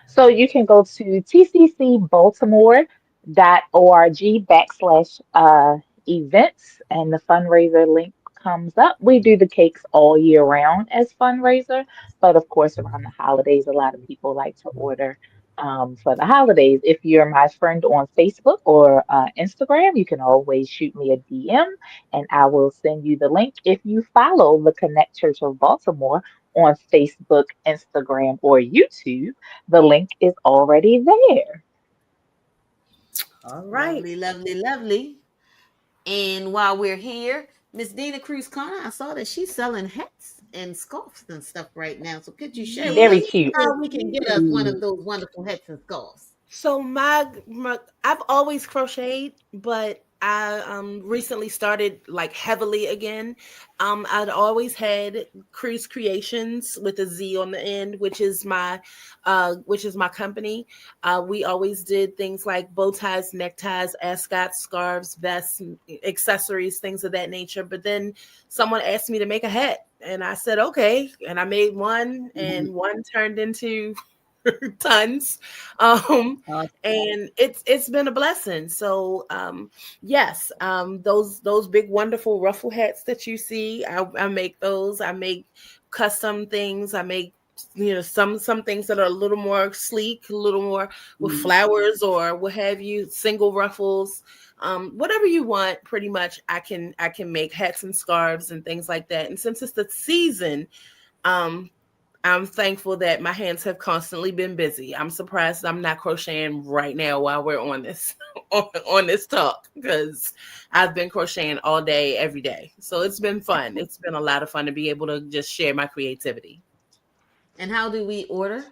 So you can go to tccbaltimore.org/events, and the fundraiser link comes up. We do the cakes all year round as fundraiser, but of course around the holidays, a lot of people like to order for the holidays. If you're my friend on Facebook or Instagram, you can always shoot me a DM and I will send you the link. If you follow the Connect Church of Baltimore on Facebook, Instagram, or YouTube, the link is already there. All right. Lovely, lovely, lovely. And while we're here, Miss Dina Cruz Connor, I saw that she's selling hats and scarves and stuff right now. So could you share with Very us Yes. cute. how we can get us one of those wonderful hats and scarves? So my I've always crocheted, but I recently started like heavily again. I'd always had Cruise Creations with a Z on the end, which is my company. We always did things like bow ties, neckties, ascots, scarves, vests, accessories, things of that nature. But then someone asked me to make a hat, and I said okay, and I made one, and one turned into tons. Awesome. And it's been a blessing. So yes, those big wonderful ruffle hats that you see, I make those. I make custom things. I make, you know, some things that are a little more sleek, a little more with flowers or what have you, single ruffles. Whatever you want, pretty much I can make hats and scarves and things like that. And since it's the season, um I'm thankful that my hands have constantly been busy. I'm surprised I'm not crocheting right now while we're on this on this talk, because I've been crocheting all day, every day. So it's been fun. It's been a lot of fun to be able to just share my creativity. And how do we order?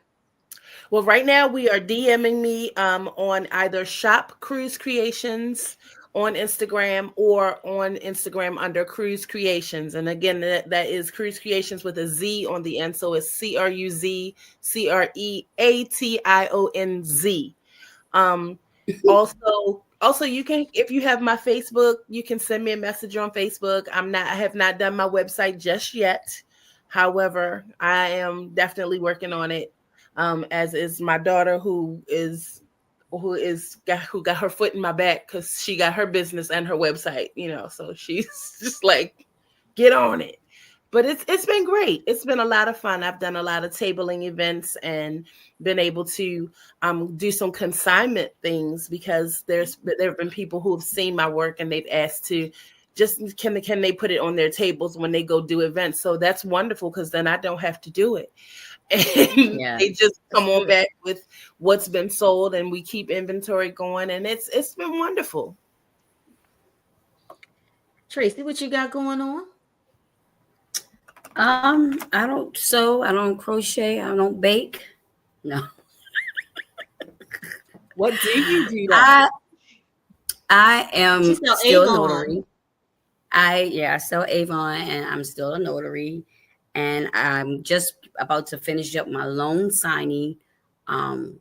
Well, right now we are DMing me on either Shop Cruise Creations on Instagram or on Instagram under Cruise Creations. And again, that is Cruise Creations with a Z on the end. So it's CRUZCREATIONZ. Um, also you can, if you have my Facebook, you can send me a message on Facebook. I have not done my website just yet. However, I am definitely working on it. As is my daughter, who got her foot in my back because she got her business and her website, you know. So she's just like, get on it. But it's been great. It's been a lot of fun. I've done a lot of tabling events and been able to do some consignment things, because there have been people who have seen my work and they've asked to just can they put it on their tables when they go do events. So that's wonderful, because then I don't have to do it. And Yeah. they just That's come on good. back with what's been sold, and we keep inventory going, and it's been wonderful. Tracy, what you got going on? I don't sew, I don't crochet, I don't bake. No. What do you do though? I She am sell still a Avon. notary. I sell Avon and I'm still a notary. And I'm just about to finish up my loan signing um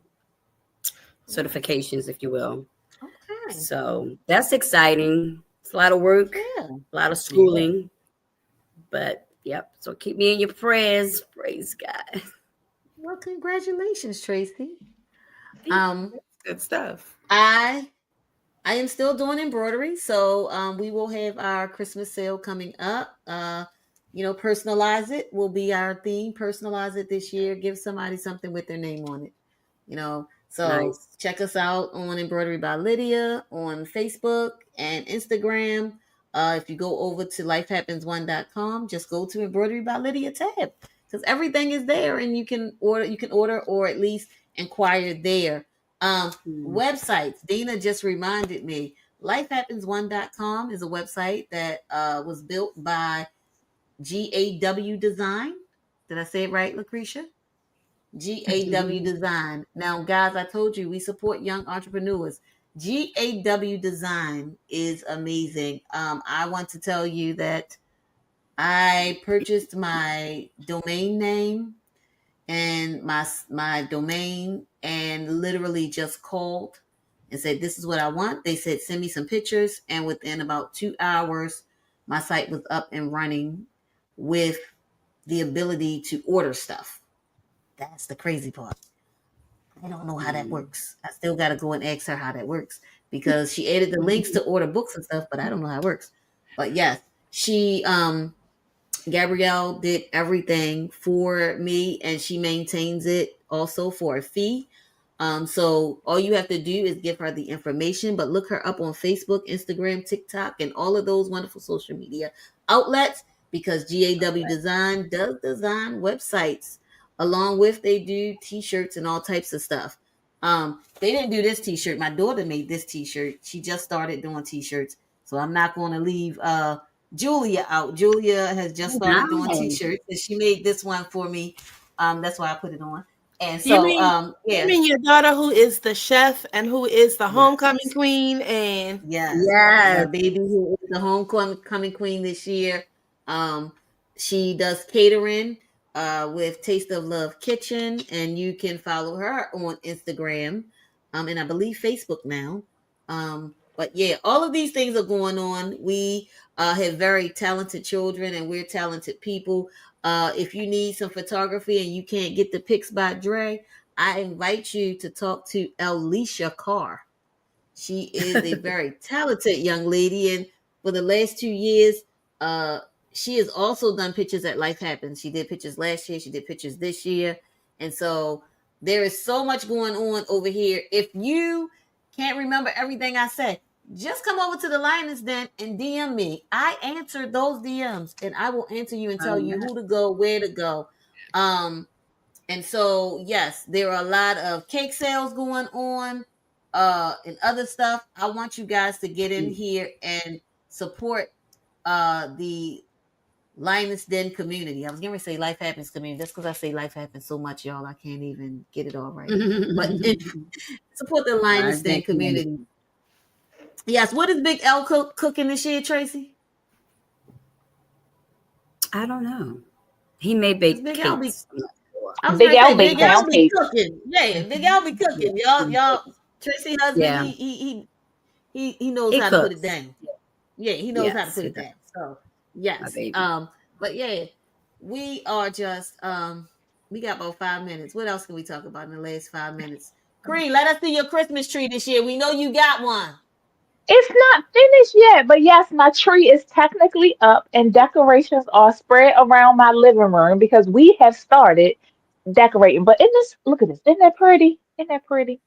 certifications, if you will. Okay. So that's exciting. It's a lot of work, Yeah. a lot of schooling. But yep. So keep me in your prayers. Praise God. Well, congratulations, Tracy. Thank you. Um, That's good stuff. I I am still doing embroidery, so we will have our Christmas sale coming up. Personalize it will be our theme. Personalize it this year. Give somebody something with their name on it. So Nice. check us out on Embroidery by Lydia on Facebook and Instagram. If you go over to lifehappens1.com, just go to Embroidery by Lydia tab, because everything is there, and you can order or at least inquire there. Um, Mm. Websites. Dina just reminded me. Lifehappens1.com is a website that was built by GAW Design. Did I say it right, Lucretia? GAW Design. Now, guys, I told you we support young entrepreneurs. GAW Design is amazing. I want to tell you that I purchased my domain name and my domain, and literally just called and said, this is what I want. They said, send me some pictures, and within about 2 hours my site was up and running with the ability to order stuff. That's the crazy part. I don't know how that Mm. works. I still got to go and ask her how that works, because she added the links to order books and stuff, but I don't know how it works. But yes, she Gabrielle did everything for me, and she maintains it also for a fee. So all you have to do is give her the information, but look her up on Facebook, Instagram, TikTok, and all of those wonderful social media outlets, because GAW Design does design websites, along with they do t-shirts and all types of stuff. They didn't do this t-shirt. My daughter made this t-shirt. She just started doing t-shirts. So I'm not going to leave Julia out. Julia has just started doing Nice. t-shirts, and she made this one for me. That's why I put it on. And You so, mean you yeah, mean your daughter who is the chef and who is the homecoming yes, queen and yes, my Yes. baby who is the homecoming queen this year. Um, she does catering with Taste of Love Kitchen, and you can follow her on Instagram, and I believe Facebook now. But yeah, all of these things are going on. We have very talented children, and we're talented people. If you need some photography and you can't get the pics by Dre, I invite you to talk to Alicia Carr. She is a very talented young lady, and for the last 2 years, uh, she has also done pictures at Life Happens. She did pictures last year, she did pictures this year, and so there is so much going on over here. If you can't remember everything I said, just come over to the Lioness Den and DM me. I answer those DMs, and I will answer you and tell you who to go, where to go. And so, yes, there are a lot of cake sales going on, and other stuff. I want you guys to get in here and support the Lioness Den community. I was going to say Life Happens community. That's because I say Life Happens so much, y'all. I can't even get it all right. But support the Lioness Live Den that community. community. Yes, what is Big L cooking this year, Tracy? I don't know. He may Because bake Big L be cakes. I'm not sure. I was Big gonna L say baked Big L pound be cake. cooking. Yeah, Big L be Yeah. cooking. Y'all, Tracy husband, Yeah. he knows He how to put it cooks. down. Yeah, he knows how to Yes, put he it does. down. So My yes. baby. But yeah, we are just we got about 5 minutes. What else can we talk about in the last 5 minutes? Cree, let us see your Christmas tree this year. We know you got one. It's not finished yet, but yes, my tree is technically up and decorations are spread around my living room because we have started decorating. But in this, look at this. Isn't that pretty? Isn't that pretty?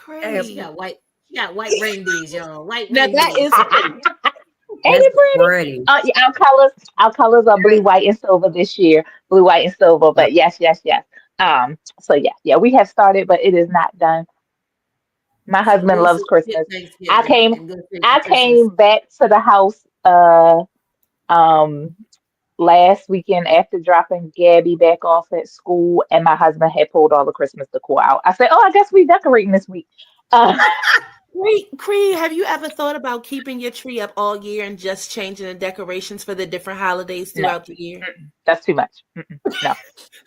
Yeah, she Cree. got white. She got white reindeers, y'all. White Now that reindeers. is pretty. Ain't That's it pretty? pretty. Yeah, our colors are blue, white, and silver this year. Blue, white, and silver. But yes, yes, yes. So yeah, we have started, but it is not done. My So husband go loves skip Christmas. I Thanksgiving came, and go straight to I Christmas. came back to the house um last weekend after dropping Gabby back off at school, and my husband had pulled all the Christmas decor out. I said, "Oh, I guess we decorating this week." Uh, Cree, have you ever thought about keeping your tree up all year and just changing the decorations for the different holidays no, throughout the year? that's too much. No,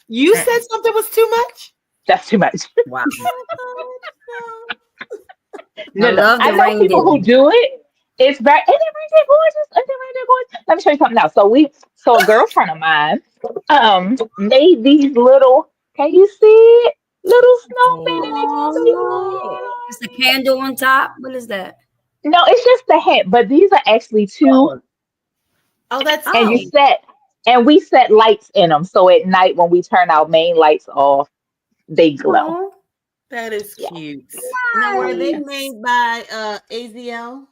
You said mm-mm, something was too much? that's too much. Wow. Oh, no. No, I no. love I the know people who reindeer. do it. It's very, isn't it really gorgeous? Isn't it really gorgeous? Let me show you something else. So a girlfriend of mine, made these little. Can you see it? Little snowman, and they can see. Oh, it's a candle on top. What is that? No, it's just the hat, but these are actually two, Oh, Oh, that's and oh, cute. we set lights in them. So at night when we turn our main lights off, they glow. oh, That is Yeah. cute. Now, were they nice. made by AZL?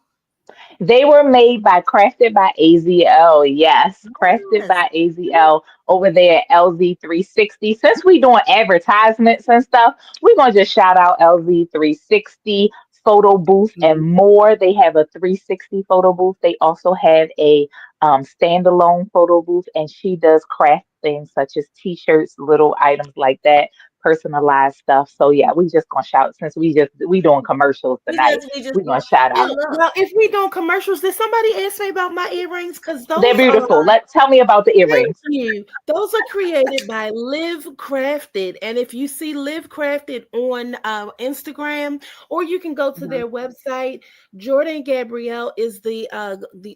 They were made by Crafted by AZL. Yes, Crafted Yes. by AZL over there at LZ360. Since we doing advertisements and stuff, we're gonna just shout out LZ360 photo booth and Mhm. more. They have a 360 photo booth. They also have a standalone photo booth, and she does craft things such as t-shirts, little items like that, personalized stuff. So yeah, we just gonna shout since we doing commercials tonight. We just We're gonna doing, shout and out. Oh, look, well, if we don't commercials, did somebody ask me about my earrings? Because They're those beautiful. are Tell me about the thank earrings. you. Those are created by Live Crafted. And if you see Live Crafted on Instagram, or you can go to Mhm. their website, Jordan Gabrielle is the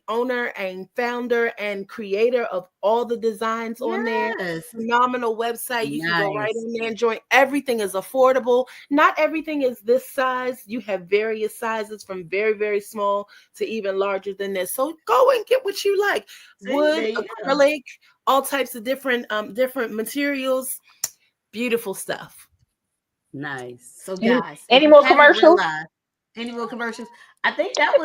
owner and founder and creator of all the designs on there. yes. Phenomenal website. You can go right Nice. in there and join. Everything is affordable. Not everything is this size. You have various sizes from very, very small to even larger than this. So go and get what you like. See, Wood, there you go. acrylic, all types of different materials. Beautiful stuff. Nice. So guys, if Any you more haven't commercials? realized, any more commercials? I think that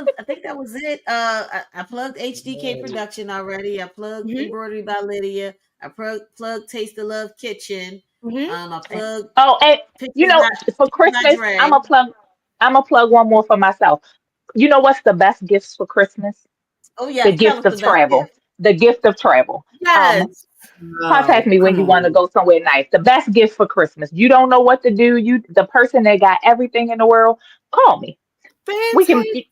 was it. I plugged HDK production already. I plugged Mm-hmm. embroidery by Lydia. I plugged Taste of Love Kitchen. Mm-hmm. I plugged Oh, and pictures for by Christmas, Dre. I'm a plug one more for myself. You know what's the best gifts for Christmas? Oh The yes, tell gift us the of best travel. gift. The gift of travel. Um, Yes. Contact Oh, me when come you want to on. go somewhere nice. The best gift for Christmas. You don't know what to do. You the person that got everything in the world. Call me. We can Fantastic.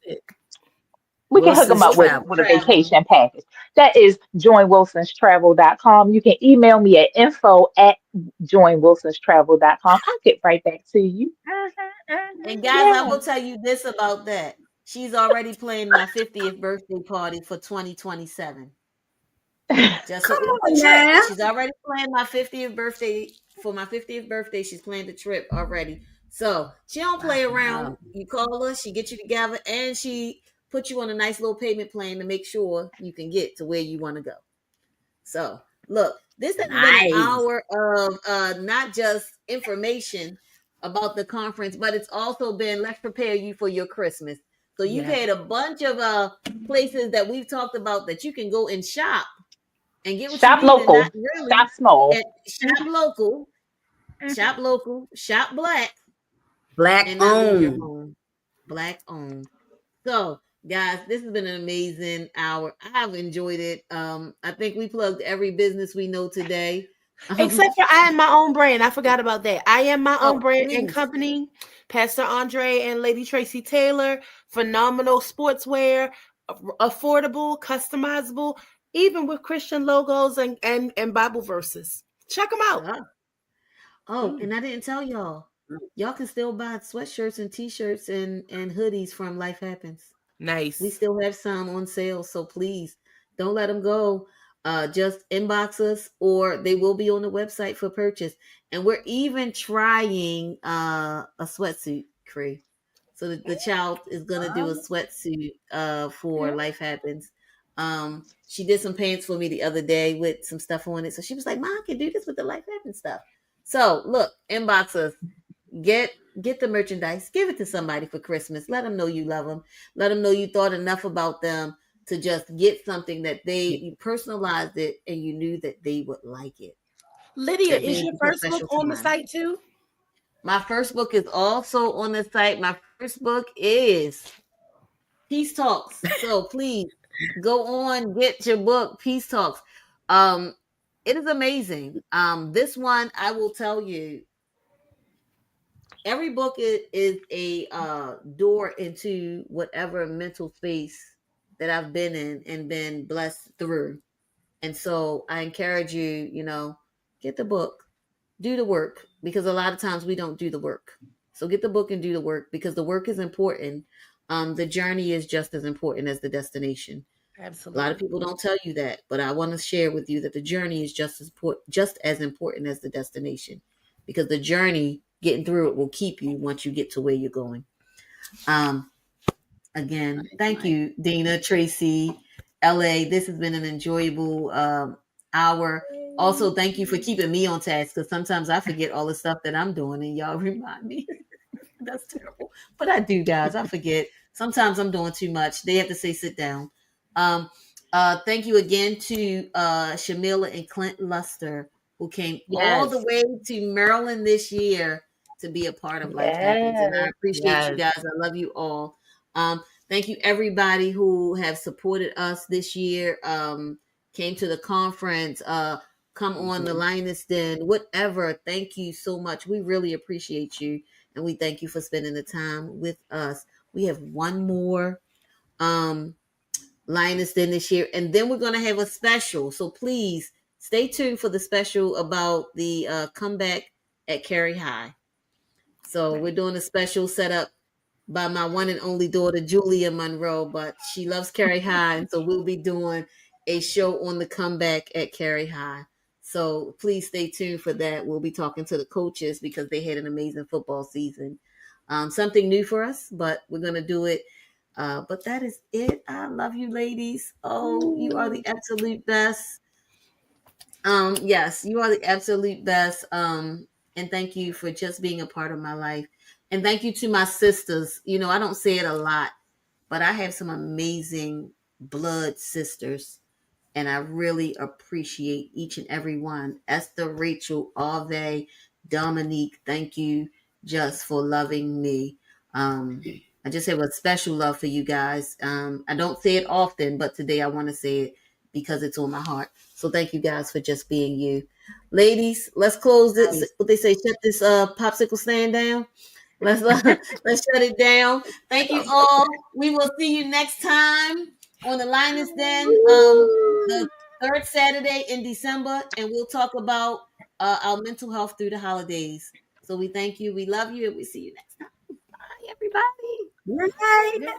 we can hook them Wilson's up with, Wilson's Travel. a Travel. vacation package. That is joinwilsonstravel.com. You can email me at info@joinwilsonstravel.com. I'll get right back to you. And guys, I Yeah. will tell you this about that. She's already planning my 50th birthday party for 2027. Just so Come it's a on trip. now. She's already planned my 50th birthday. For my 50th birthday, she's planned the trip already. So she don't play around. Wow. You call her, she get you together, and she put you on a nice little payment plan to make sure you can get to where you want to go. So look, this has been an Nice. hour of not just information about the conference, but it's also been let's prepare you for your Christmas. So you've Yes. had a bunch of places that we've talked about that you can go and shop and get what you Shop need and not local. really Shop small. and shop local, shop black, Black and not lose your owned. home. Black owned. So, guys, this has been an amazing hour. I've enjoyed it. I think we plugged every business we know today. Except for I am my own brand. I forgot about that. I am my own Oh, brand and please. company. Pastor Andre and Lady Tracy Taylor. Phenomenal sportswear, affordable, customizable, even with Christian logos and Bible verses. Check them out. Yeah. Oh, Mm. and I didn't tell y'all. Y'all can still buy sweatshirts and t-shirts and hoodies from Life Happens. We Nice. still have some on sale, so please don't let them go. Just inbox us, or they will be on the website for purchase. And we're even trying a sweatsuit, Cree. So the child is gonna do a sweatsuit for Life Happens. She did some pants for me the other day with some stuff on it. So she was like, "Mom, I can do this with the Life Happens stuff." So look, inbox us, get get the merchandise, give it to somebody for Christmas. Let them know you love them. Let them know you thought enough about them to just get something that you personalized it and you knew that they would like it, Lydia, that is made your you feel first book special to on the them. site too? My first book is also on the site. My first book is Peace Talks. So please go on, get your book, Peace Talks. Um, it is amazing. This one I will tell you, every book is a door into whatever mental space that I've been in and been blessed through. And so I encourage you, get the book, do the work, because a lot of times we don't do the work. So get the book and do the work, because the work is important. The journey is just as important as the destination. A lot of Absolutely. people don't tell you that, but I want to share with you that the journey is just as important as the destination, because the journey, getting through it, will keep you once you get to where you're going. Um, Again, thank Nice. you, Dina, Tracy, LA. This has been an enjoyable hour. Also, thank you for keeping me on task, because sometimes I forget all the stuff that I'm doing and y'all remind me. That's terrible. But I do, guys. I forget. Sometimes I'm doing too much. They have to say sit down. Um, Thank you again to Shamila and Clint Luster, who came all the Yes. way to Maryland this year to be a part of Life Happens. And I Yes. appreciate you Yes. guys. I love you all. Thank you everybody who have supported us this year. Came to the conference, come on the Mhm. Lioness Den, whatever. Thank you so much. We really appreciate you, and we thank you for spending the time with us. We have one more um Lioness Den this year, and then we're gonna have a special. So please stay tuned for the special about the comeback at Carey High. So we're Nice. doing a special setup by my one and only daughter, Julia Monroe, but she loves Carey High. And so we'll be doing a show on the comeback at Carey High. So please stay tuned for that. We'll be talking to the coaches because they had an amazing football season. Something new for us, but we're going to do it. But that is it. I love you, ladies. Oh, you are the absolute best. Yes, you are the absolute best. And thank you for just being a part of my life. And thank you to my sisters. You know, I don't say it a lot, but I have some amazing blood sisters, and I really appreciate each and every one. Esther, Rachel, Ave, Dominique, thank you just for loving me. I just have a special love for you guys. I don't say it often, but today I want to say it because it's on my heart. So thank you guys for just being you. Ladies, let's close this. What they say, shut this popsicle stand down. Let's shut it down. Thank you all. We will see you next time on the Linus Den, the third Saturday in December, and we'll talk about our mental health through the holidays. So we thank you, we love you, and we see you next time. Bye, everybody. Right.